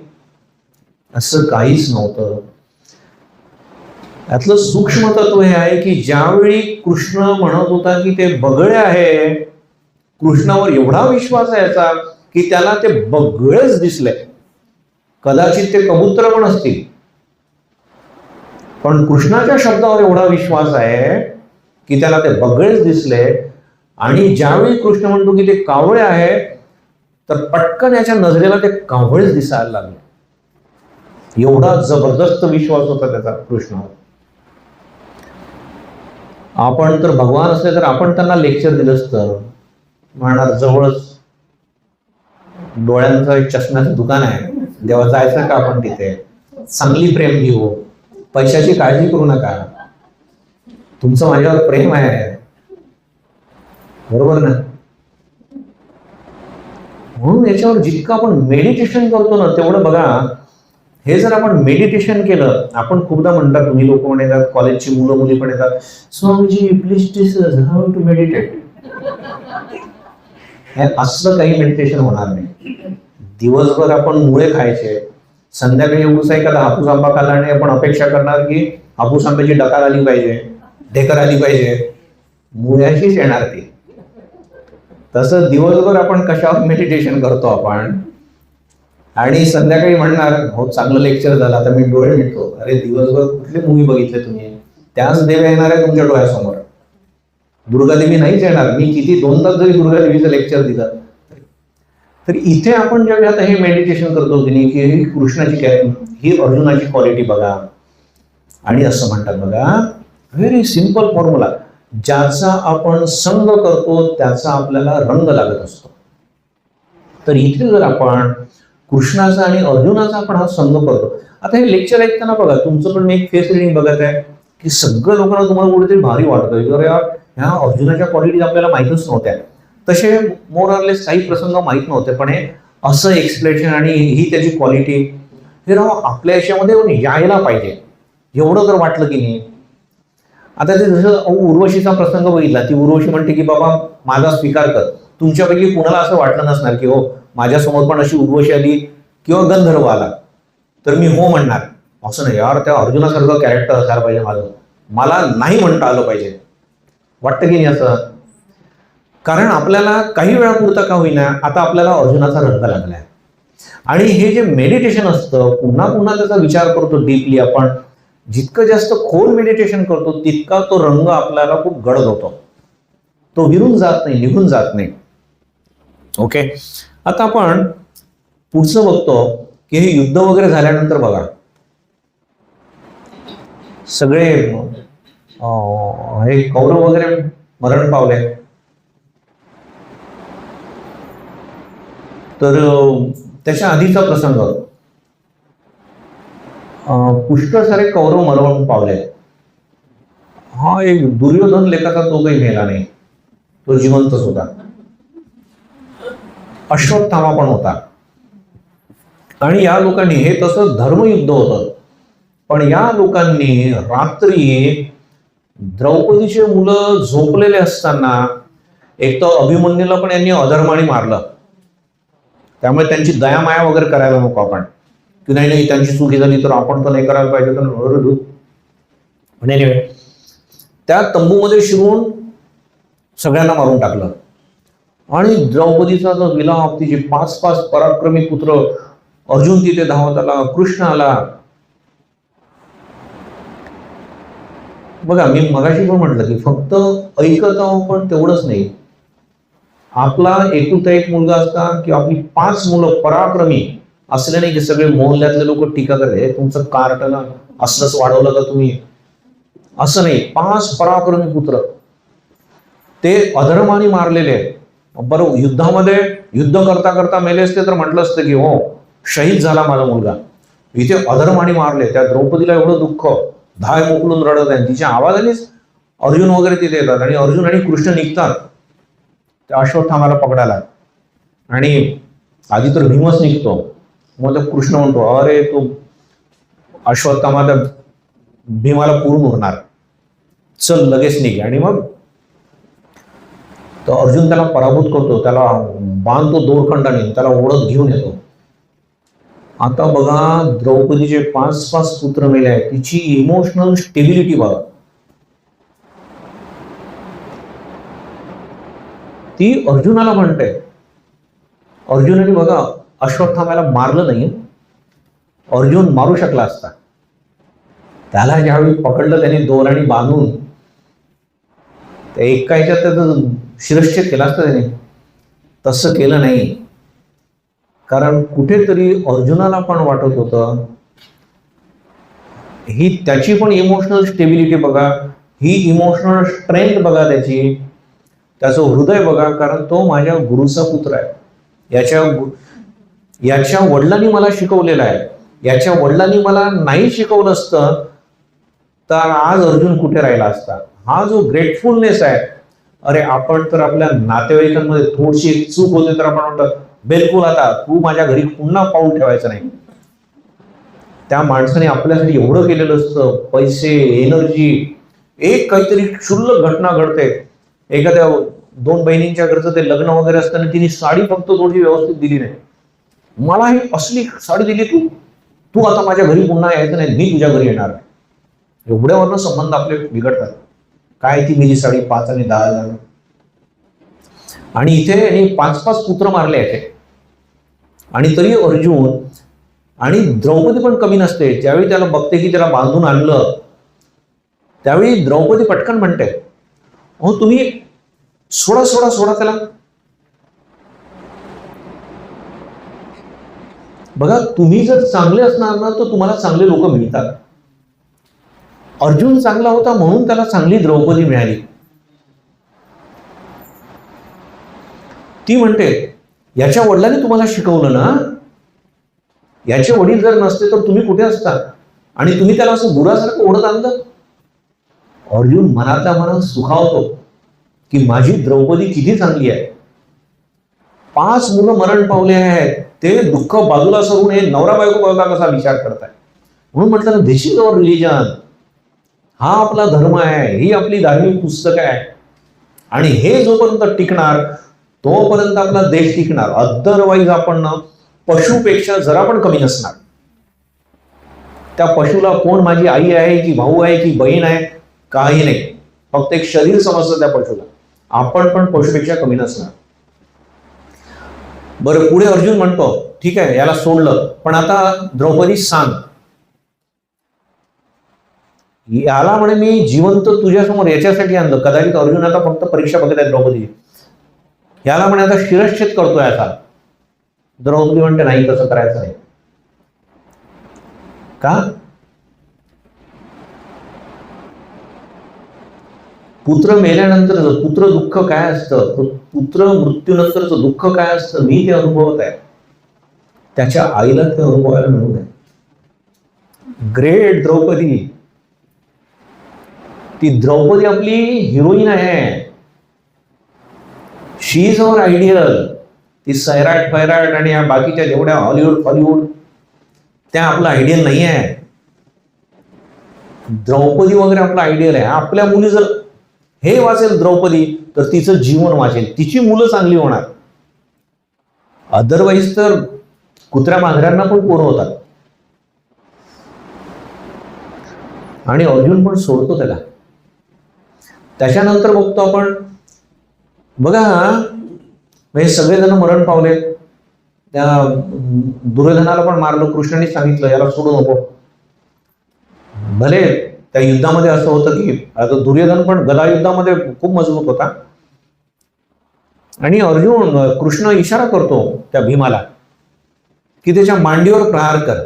असं काहीच नव्हतं. यातलं सूक्ष्म तत्व हे आहे की ज्यावेळी कृष्ण म्हणत होता की ते बगळे आहे, कृष्णावर एवढा विश्वास आहे याचा की त्याला ते बगळेच दिसले. कदाचित ते कबूतर पण असतील, पण कृष्णाच्या शब्दावर एवढा विश्वास आहे की त्याला ते बगळेच दिसले. आणि ज्यावेळी कृष्ण म्हणतो की ते कावळे आहे, तर पटकन याच्या नजरेला ते कावळेच दिसायला लागले. एवढा जबरदस्त विश्वास होता त्याचा कृष्णावर. आपण तर भगवान असले तर आपण त्यांना लेक्चर दिलं असतं, म्हणणार जवळच डोळ्यांचं एक चष्म्याचं दुकान आहे, देवा जायचं का आपण तिथे, चांगली प्रेम घेऊ, पैशाची काळजी करू नका, तुमचं माझ्यावर प्रेम आहे, बरोबर ना? म्हणून याच्यावर जितकं आपण मेडिटेशन करतो ना तेवढं बघा. हे जर आपण मेडिटेशन केलं, आपण खूपदा म्हणतात, तुम्ही लोक पण येतात, कॉलेजची मुलं मुली पण येतात, Swamiji please teach us how to meditate. असलं काही मेडिटेशन होणार नाही. दिवसभर आपण मुळे खायचे, संध्याकाळी एवढूसा एखादा हापूस आंबा खाल्ला आणि आपण अपेक्षा करणार की हापूस आंब्याची डकार आली पाहिजे, ढेकर आली पाहिजे, मुळ्याशीच येणार ती. तसं दिवसभर आपण कशावर मेडिटेशन करतो आपण, आणि संध्याकाळी म्हणणार हो चांगलं लेक्चर झालं, आता मी डोळे मिटतो. अरे दिवसभर कुठले मूवी बघितले तुम्ही? त्याच देवी येणार आहे तुमच्या डोळ्यासमोर. दुर्गादेवी नाहीच येणार. मी किती 2 तास जरी दुर्गादेवीचं लेक्चर दिलं तर इथे आपण ज्यावेळी आता हे मेडिटेशन करतो की नाही, की ही कृष्णाची ही अर्जुनाची क्वालिटी बघा. आणि असं म्हणतात बघा, व्हेरी सिंपल फॉर्म्युला, ज्याचा आपण संग करतो त्याचा आपल्याला रंग लागत असतो. तर इथे जर आपण कृष्णाचा आणि अर्जुनाचा आपण हा संग करतो. आता हे लेक्चर ऐकताना बघा, तुमचं पण मी एक फेस रिडिंग बघत आहे की सगळं लोकांना तुम्हाला कुठेतरी भारी वाटतं, ह्या अर्जुनाच्या क्वालिटीज आपल्याला माहीतच नव्हत्या. तसे मोर ऑर लेस काही प्रसंग माहीत नव्हते, पण हे असं एक्सप्लेनेशन आणि ही त्याची क्वालिटी हे राव आपल्या याच्यामध्ये यायला पाहिजे, एवढं जर वाटलं की नाही. आता ते जसं उर्वशीचा प्रसंग बघितला, ती उर्वशी म्हणते की बाबा माझा स्वीकार कर. तुमच्यापैकी कुणाला असं वाटलं नसणार की हो माझ्यासमोर पण अशी उर्वशी आली किंवा गंधर्व आला तर मी हो म्हणणार. असं नाही यार, त्या अर्जुनासारखं कॅरेक्टर असायला पाहिजे माझं, मला नाही म्हणता आलं पाहिजे. वाटतं की नाही असं? कारण आपल्याला काही वेळापुरता का होईना आता आपल्याला अर्जुनाचा रंग लागलाय. आणि हे जे मेडिटेशन असतं, पुन्हा पुन्हा त्याचा विचार करतो डीपली आपण, जितकं जास्त खोल मेडिटेशन करतो तितका तो रंग आपल्याला खूप गडद होतो, तो विरून जात नाही, निघून जात नाही. ओके, आता आपण पुढचं बघतो की हे युद्ध वगैरे झाल्यानंतर बघा सगळे हे कौरव वगैरे मरण पावले. तर त्याच्या आधीचा प्रसंग, पुष्कळ सारे कौरव मरण पावले. हा एक दुर्योधन लेखाचा तो काही मेला नाही, तो जिवंतच होता. अश्वत्थामा पण होता. आणि या लोकांनी, हे तसं धर्मयुद्ध होतं, पण या लोकांनी रात्री द्रौपदीचे मुलं झोपलेले असताना एक तर अभिमन्यूला पण यांनी अधर्माने मारलं. त्यामुळे त्यांची दयामाया वगैरे करायला नको आपण की नाही नाही त्यांची चुकी झाली तर आपण तर नाही करायला पाहिजे. तर पण एनिवे त्या तंबूमध्ये शिरून सगळ्यांना मारून टाकलं. आणि द्रौपदीचा जो विलाप, तिचे 5 पराक्रमी पुत्र, अर्जुन तिथे धावत आला, कृष्ण आला. बघा मी मगाशी पण म्हटलं की फक्त ऐकत आहो पण तेवढंच नाही, आपला एकुलता एक मुलगा असता की आपली 5 मुलं पराक्रमी असले नाही की सगळे मोहल्ल्यातले लोक टीका करते तुमचं कार्टला असलंच वाढवलं का तुम्ही, असं नाही. 5 पराक्रमी पुत्र ते अधर्माने मारलेले. बरोबर, युद्धामध्ये युद्ध करता करता मेले असते तर म्हटलं असतं की हो शहीद झाला माझा मुलगा. इथे अधर्माने मारले. त्या द्रौपदीला एवढं दुःख, धाय मोकलून रडत आहे. तिच्या आवाजानेच अर्जुन वगैरे तिथे येतात आणि अर्जुन आणि कृष्ण निघतात त्या अश्वत्थामाला पकडायला. आणि आधी तर भीमच निघतो, मग कृष्ण म्हणतो अरे तो अश्वत्थामा भीमाला पूर्ण होणार, चल लगेच निघे. आणि मग तो अर्जुन त्याला पराभूत करतो, त्याला बांधतो दोरखंडाने, त्याला ओढत घेऊन येतो. आता बघा द्रौपदीचे 5 पुत्र मेले आहेत, तिची इमोशनल स्टेबिलिटी बघा. ती अर्जुनाला म्हणते, अर्जुनाने बघा अश्वत्थामाला मारलं नाही, अर्जुन मारू शकला असता. त्याला ज्यावेळी पकडलं त्याने दोराने बांधून एका ह्याच्यात त्याचं शिरच्छेद केला असता त्याने, तसं केलं नाही. कारण कुठेतरी अर्जुनाला पण वाटत होतं, ही त्याची पण इमोशनल स्टेबिलिटी बघा, ही इमोशनल स्ट्रेंथ बघा त्याची, त्याचं हृदय बघा. कारण तो माझ्या गुरुचा पुत्र आहे, याच्या वडिलांनी मला शिकवलेलं आहे. याच्या वडिलांनी मला नाही शिकवलं असतं तर आज अर्जुन कुठे राहिला असता. हा जो ग्रेटफुलनेस आहे, अरे आपण तर आपल्या नातेवाईकांमध्ये थोडीशी एक चूक होते तर आपण म्हणतो बिलकुल आता तू माझ्या घरी पुन्हा पाऊल ठेवायचं नाही. त्या माणसाने आपल्यासाठी एवढं केलेलं असतं, पैसे, एनर्जी. एक काहीतरी क्षुल्लक घटना घडते, एखाद्या 2 बहिणींच्या घरचं ते लग्न वगैरे असताना तिने साडी फक्त थोडी व्यवस्थित दिली नाही, मला ही असली साडी दिली तू, तू आता माझ्या घरी पुन्हा यायचं नाही, मी तुझ्या घरी येणार. एवढ्यावरनं संबंध आपले बिघडतात. काय ती मिली साडी 5 आणि 10 हजार. आणि इथे 5 पुत्र मारले आहेत. आणि तरी अर्जुन आणि द्रौपदी पण कमी नसते. ज्यावेळी त्याला बघते की त्याला बांधून आणलं त्यावेळी द्रौपदी पटकन म्हणते हो तुम्ही सोडा त्याला. बघा तुम्ही जर चांगले असणार ना तर तुम्हाला चांगले लोक मिळतात. अर्जुन चांगला होता म्हणून त्याला चांगली द्रौपदी मिळाली. ती म्हणते याच्या वडिलांनी तुम्हाला शिकवलं ना, याचे वडील जर नसते तर तुम्ही कुठे असता आणि तुम्ही त्याला असं गुरासारखं ओढत आणलं. अर्जुन मनातल्या मनात सुखावतो की माझी द्रौपदी किती चांगली आहे. 5 मुलं मरण पावले आहेत, ते दुःख बाजूला सरून हे नवरा बायको बघा कसा विचार करताय. म्हणून म्हटलं दिस इज अवर रिलिजन. हा आपला धर्म आहे, ही आपली धार्मिक पुस्तकं आहे. आणि हे जोपर्यंत टिकणार तोपर्यंत आपला देश टिकणार. अदरवाईज आपण ना पशुपेक्षा जरा पण कमी नसणार. त्या पशुला कोण माझी आई आहे की भाऊ आहे की बहीण आहे काही नाही, फक्त एक शरीर समजतं त्या पशुला. आपण पण पशुपेक्षा कमी नसणार. बरं, पुढे अर्जुन म्हणतो ठीक आहे याला सोडलं, पण आता द्रौपदी सांग. याला म्हणे मी जिवंत तुझ्यासमोर याच्यासाठी आणलं. कदाचित अर्जुन आता फक्त परीक्षा बघत आहे द्रौपदी. याला म्हणे आता शिरच्छेद करतोय आता. द्रौपदी म्हणते नाही, तसं करायचं नाही. का? पुत्र मेल्यानंतरच पुत्र दुःख काय असतं, पुत्र मृत्यूनंतरचं दुःख काय असतं मी ते अनुभवत आहे. त्याच्या आईला ते अनुभवायला मिळू नये. ग्रेट द्रौपदी. ती द्रौपदी आपली हिरोईन आहे. शी इज अवर आयडियल. ती सैराट फैराट आणि या बाकीच्या जेवढ्या हॉलिवूड त्या आपला आयडियल नाही आहे. द्रौपदी वगैरे आपला आयडियल आहे. आपल्या मुली जर हे वाचेल द्रौपदी तर तिचं जीवन वाचेल, तिची मुलं चांगली होणार. अदरवाईज तर कुत्र्या मांजरांना पण पोरं होतात. आणि अर्जुन पण सोडतो त्याला. त्याच्यानंतर बघतो आपण बघा म्हणजे सगळेजण मरण पावले. त्या दुर्योधनाला पण मारलं. कृष्णाने सांगितलं याला सोडू नको. भले त्या युद्धामध्ये असं होतं की आता दुर्योधन पण गदा युद्धामध्ये खूप मजबूत होता. आणि अर्जुन कृष्ण इशारा करतो त्या भीमाला की त्याच्या मांडीवर प्रहार कर.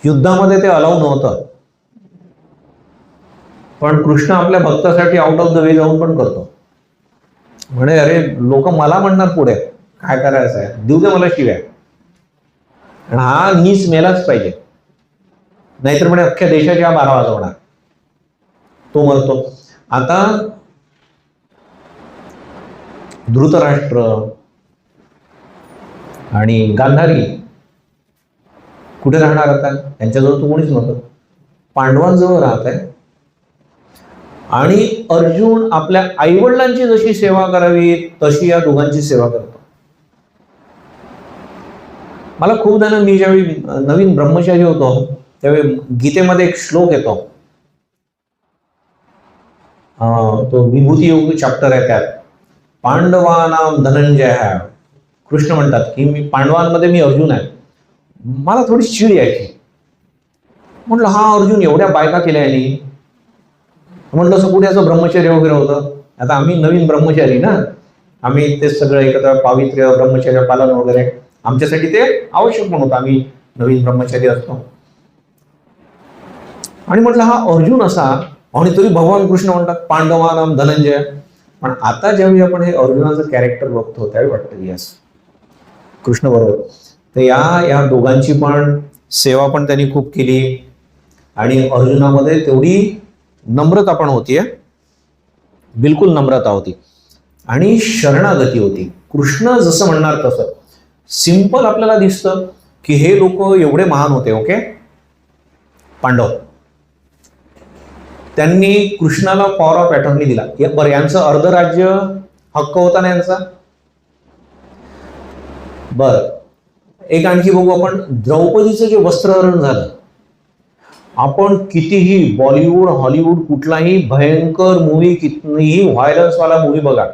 युद्धामध्ये ते अलाव नव्हतं, पण कृष्ण आपल्या भक्तासाठी आउट ऑफ द वे जाऊन पण करतो. म्हणे अरे लोक मला म्हणणार पुढे काय करायचं आहे, देऊ दे मला शिव्या. आणि हा नीच मेलाच पाहिजे, नाहीतर म्हणे अख्ख्या देशाच्या 12 वाजवणार. तो मरतो. आता धृतराष्ट्र आणि गांधारी कुठे राहणार आता? त्यांच्याजवळ तो कोणीच नव्हतं. पांडवांजवळ राहत आहे. आणि अर्जुन आपल्या आईवडिलांची जशी सेवा करावी तशी या दोघांची सेवा करतो. मला खूप जण, मी ज्यावेळी नवीन ब्रह्मचारी होतो त्यावेळी गीतेमध्ये एक श्लोक येतो, तो विभूती योग चॅप्टर आहे. त्यात पांडवानाम धनंजय. कृष्ण म्हणतात की मी पांडवांमध्ये मी अर्जुन आहे. मला थोडी चिड यायची. म्हटलं हा अर्जुन एवढ्या बायका केल्या यांनी. म्हटलं असं कुठे असं ब्रह्मचर्य वगैरे होतं. आता आम्ही नवीन ब्रह्मचारी ना, आम्ही ते सगळं एकत्र पावित्र्य ब्रह्मचर्य पालन वगैरे आमच्यासाठी ते आवश्यक पण होतं. आम्ही नवीन ब्रह्मचारी असतो. आणि म्हटलं हा अर्जुन असा, आणि तरी भगवान कृष्ण म्हणतात पांडवानाम धनंजय. पण आता ज्यावेळी आपण हे अर्जुनाचं कॅरेक्टर बघतो त्यावेळी वाटतं यस कृष्ण बरोबर. तर या दोघांची पण सेवा पण त्यांनी खूप केली. आणि अर्जुनामध्ये तेवढी नम्रता पण होती, बिलकुल नम्रता होती आणि शरणागती होती. कृष्ण जसं म्हणणार तसं सिंपल आपल्याला दिसतं की हे लोक एवढे महान होते. ओके, पांडव, त्यांनी कृष्णाला पॉवर ऑफ अटॉर्नी दिला. बरं, यांचं अर्ध राज्य हक्क होता ना यांचा. बर, एक आणखी बघू आपण. द्रौपदीचं जे वस्त्रहरण झालं, आपण कितीही बॉलिवूड हॉलिवूड कुठलाही भयंकर मूवी, कितीही व्हायलन्स वाला मूवी बघा,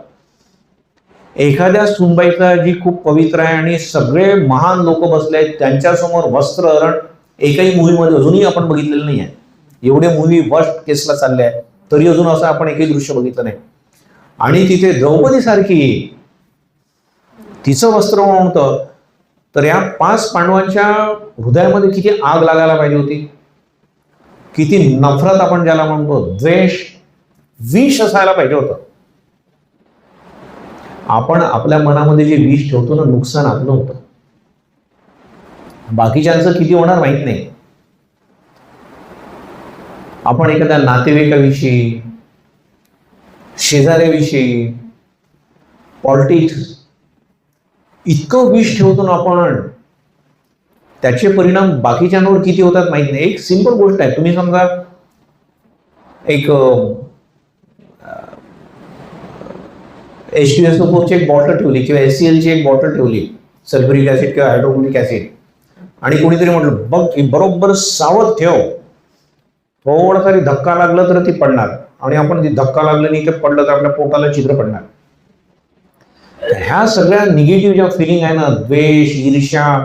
एखाद्या सुनबाईचा जी खूप पवित्र आहे आणि सगळे महान लोक बसले आहेत त्यांच्यासमोर वस्त्रहरण एकही मूवीमध्ये अजूनही आपण बघितलेलं नाही आहे. एवढे मूवी वर्स्ट केसला चालले आहे तरी अजून असं आपण एकही दृश्य बघितलं नाही. आणि तिथे द्रौपदी सारखी तिचं वस्त्र होतं तर या 5 पांडवांच्या हृदयामध्ये किती आग लागायला पाहिजे होती, किती नफरत आपण ज्याला म्हणतो, द्वेष, विष असायला पाहिजे होतं. आपण आपल्या मनामध्ये जे विष ठेवतो ना, नुकसान आपलं होतं. बाकीच्यांचं किती होणार माहित नाही. आपण एखाद्या नातेवाईकाविषयी, शेजाऱ्याविषयी, पॉलिटिक्स इतकं विष ठेवतो ना आपण, त्याचे परिणाम बाकीच्यांवर किती होतात माहित नाही. एक सिंपल गोष्ट आहे, तुम्ही समजा एक H2SO4 ची एक बॉटल ठेवली किंवा HCl ची एक बॉटल ठेवली, सल्फ्युरिक ऍसिड किंवा हायड्रोक्लोरिक ऍसिड, आणि कोणीतरी म्हटलं बघ बरोबर सावध ठेव, थोडा तरी धक्का लागला तर ती पडणार, आणि आपण ती धक्का लागलं नाही तर पडलं तर आपल्या पोटाला छिद्र पडणार. ह्या सगळ्या निगेटिव्ह ज्या फिलिंग आहे ना, द्वेष, ईर्ष्या,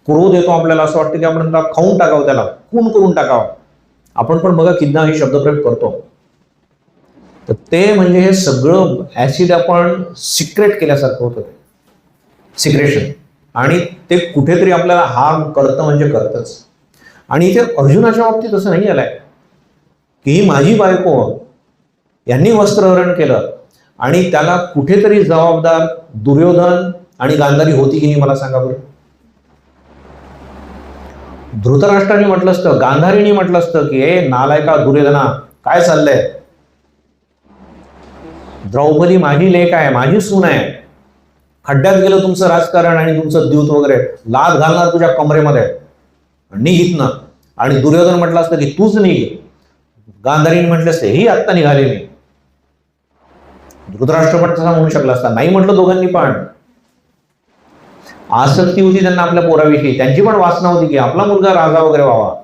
क्रोध येतो आपल्याला, असं वाटतं की आपण खाऊन टाकावं, त्याला खून करून टाकावं. आपण पण बघा कितना हे शब्दप्रयोग करतो. तर ते म्हणजे हे सगळं ऍसिड आपण सिक्रेट केल्यासारखं होतं, सिक्रेशन, आणि ते कुठेतरी आपल्याला हार्म करतं म्हणजे करतच. आणि इथे अर्जुनाच्या बाबतीत असं नाही आलंय की ही माझी बायको, यांनी वस्त्रहरण केलं आणि त्याला कुठेतरी जबाबदार दुर्योधन आणि गांधारी होती की नाही, मला सांगा बरं. धृतराष्ट्राने म्हटलं असतं, गांधारीने म्हटलं असतं की हे नालायका दुर्योधना, काय चाललंय, द्रौपदी माझी लेक आहे, माझी सून आहे, खड्ड्यात गेलं तुमचं राजकारण आणि तुमचं द्यूत वगैरे, लाद घालणार तुझ्या कमरेमध्ये, निघित ना. आणि दुर्योधन म्हटलं असतं की तूच निघ, गांधारीने म्हटलं असतं ही आत्ता निघाले मी. धृतराष्ट्र पण तसा म्हणू शकला असता, नाही म्हटलं दोघांनी पण. आसक्ती होती त्यांना आपल्या पोराविषयी, त्यांची पण वासना होती की आपला मुलगा राजा वगैरे व्हावा.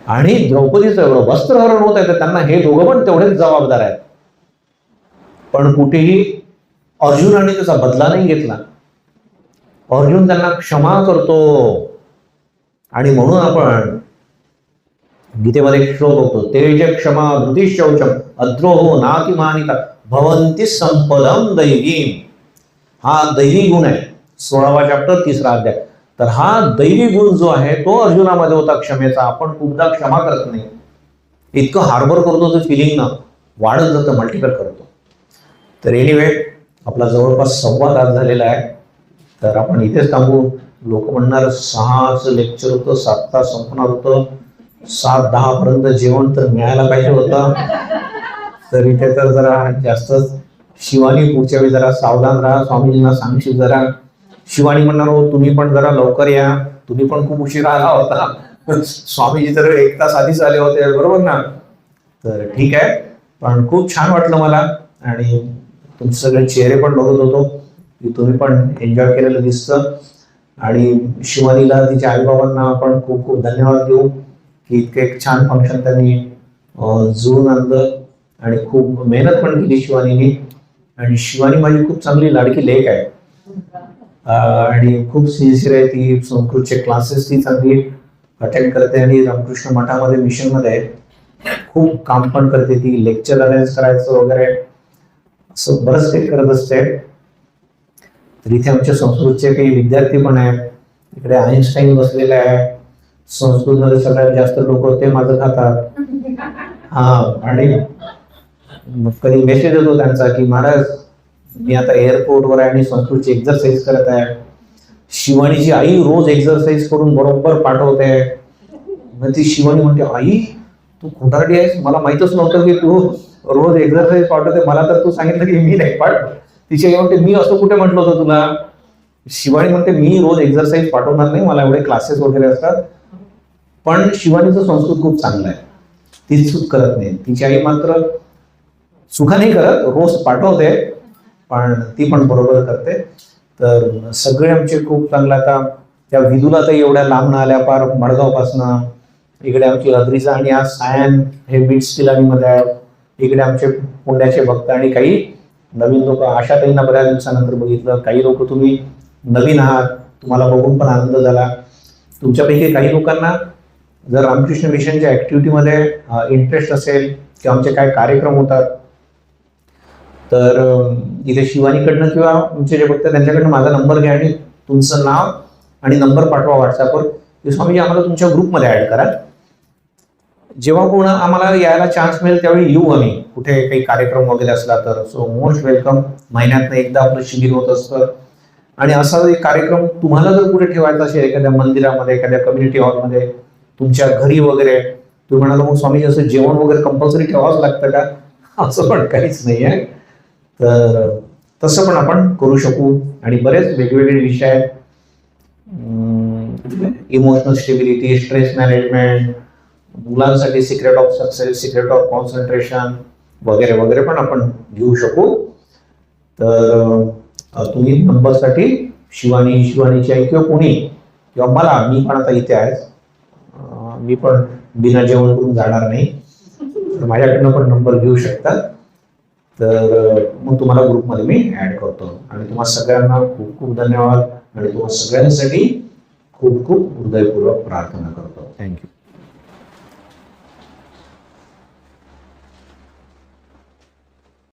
आणि द्रौपदीचं वस्त्रहरण होत आहे तर त्यांना हे दोघं पण तेवढेच जबाबदार आहेत. पण कुठेही अर्जुनाने त्याचा बदला नाही घेतला. अर्जुन त्यांना क्षमा करतो. आणि म्हणून आपण गीतेमध्ये एक श्लोक होतो, तेज क्षमा धृती शौचम अद्रोहो नातिमानिता भवंती संपदम दैवीम. हा दैवी गुण आहे, 16वा चॅप्टर 3रा अध्याय. तर हा दैवी गुण जो आहे तो अर्जुनामध्ये होता, क्षमेचा. आपण खूपदा क्षमा करत नाही, इतकं हार्बर करतो तो फिलिंग ना, वाढत जातं, मल्टिपल करतो. तर एनिवे आपला जवळपास 1.25 तास झालेला आहे, तर आपण इथेच थांबू. लोक म्हणणार 6चं लेक्चर होतं, 7 तास संपणार होतं, 7:10 पर्यंत जेवण तर मिळायला पाहिजे होतं. तर इथे तर जरा जास्तच. शिवानी पुढच्या वेळी जरा सावधान राहा, स्वामीजींना सांगशील जरा. शिवानी म्हणणार हो तुम्ही पण जरा लवकर या, तुम्ही पण खूप उशीर आला होता. स्वामीजी तर 1 तास आधीच आले होते, बरोबर ना. तर ठीक आहे, पण खूप छान वाटलं मला, आणि तुमचे सगळे चेहरे पण बघत होतो की तुम्ही पण एन्जॉय केलेलं दिसतं. आणि शिवानीला, तिच्या आईबाबांना आपण खूप खूप धन्यवाद देऊ की इतकं एक छान फंक्शन त्यांनी जुळून आणलं, आणि खूप मेहनत पण केली शिवानीने. आणि शिवानी माझी खूप चांगली लाडकी लेक आहे, आणि खूप सिन्सिअर आहे ती. संस्कृतचे क्लासेस ती चांगली अटेंड करते, आणि रामकृष्ण मठामध्ये मिशनमध्ये खूप काम पण करते ती, लेक्चर अरेंज करायचं वगैरे असं बरंच काही करत असते. तर इथे आमच्या संस्कृतचे काही विद्यार्थी पण आहेत. इकडे आईन्स्टाईन बसलेले आहे, संस्कृतमध्ये सगळ्यात जास्त लोक ते माझं खातात. आणि मग कधी मेसेज येतो त्यांचा की महाराज मी आता एअरपोर्टवर आहे आणि संस्कृतची एक्झरसाइज करत आहे. शिवानीची आई रोज एक्झरसाइज करून बरोबर पाठवते. मग ती शिवानी म्हणते, आई तू खोटारडी आहेस, मला माहितच नव्हतं की तू रोज एक्झरसाइज पाठवते, मला तर तू सांगितलं की मी नाही पाठ. तिची आई म्हणते, मी असं कुठे म्हटलं होतं तुला. शिवानी म्हणते, मी रोज एक्झरसाइज पाठवणार नाही, मला एवढे क्लासेस वगैरे असतात. पण शिवानीचं संस्कृत खूप चांगलं आहे, ती चूक करत नाही. तिची आई मात्र चुका नाही करत, रोज पाठवते, पण ती पण बरोबर करते. तर सगळे आमचे खूप चांगलं. आता त्या विदूला तर एवढ्या लांब न आल्या, पार मडगावपासनं. इकडे आमची अद्रिजा आणि आज सायन हे बीट स्टिलानीमध्ये आहेत. इकडे आमचे पुण्याचे भक्त आणि काही नवीन लोक. आशाताईंना बऱ्याच दिवसानंतर बघितलं. काही लोक तुम्ही नवीन आहात, तुम्हाला बघून पण आनंद झाला. तुमच्यापैकी काही लोकांना जर रामकृष्ण मिशनच्या ऍक्टिव्हिटीमध्ये इंटरेस्ट असेल किंवा आमचे काय कार्यक्रम होतात, तर इथे शिवानीकडनं किंवा तुमचे जे बघतात त्यांच्याकडनं माझा नंबर घ्या आणि तुमचं नाव आणि नंबर पाठवा व्हॉट्सअपवर की स्वामीजी आम्हाला तुमच्या ग्रुपमध्ये ऍड करा. जेव्हा कोण आम्हाला यायला चान्स मिळेल त्यावेळी येऊ आम्ही, कुठे काही कार्यक्रम वगैरे असला तर. So most welcome. महिन्यातनं एकदा आपलं शिबिर होत असतं. आणि असा एक कार्यक्रम तुम्हाला जर कुठे ठेवायचा असेल, एखाद्या मंदिरामध्ये, एखाद्या कम्युनिटी हॉलमध्ये, तुमच्या घरी वगैरे, तुम्ही म्हणाला मग स्वामीजी असं जेवण वगैरे कंपल्सरी ठेवावंच लागतं का, असं पण काहीच नाही आहे. तर तसं पण आपण करू शकू. आणि बरेच वेगवेगळे विषय आहेत. इमोशनल स्टेबिलिटी, स्ट्रेस मॅनेजमेंट, मुलांसाठी secret of success, secret of concentration वगैरे वगैरे पण आपण घेऊ शकू. तर तुम्ही नंबरसाठी शिवानीची आई किंवा कोणी किंवा मला, मी पण आता इथे आहे, मी पण बिना जेवण करून जाणार नाही, तर माझ्याकडनं पण नंबर घेऊ शकता. तर मग तुम्हाला ग्रुपमध्ये मी ऍड करतो. आणि तुम्हाला सगळ्यांना खूप खूप धन्यवाद आणि तुम्हाला सगळ्यांसाठी खूप खूप हृदयपूर्वक प्रार्थना करतो. थँक्यू.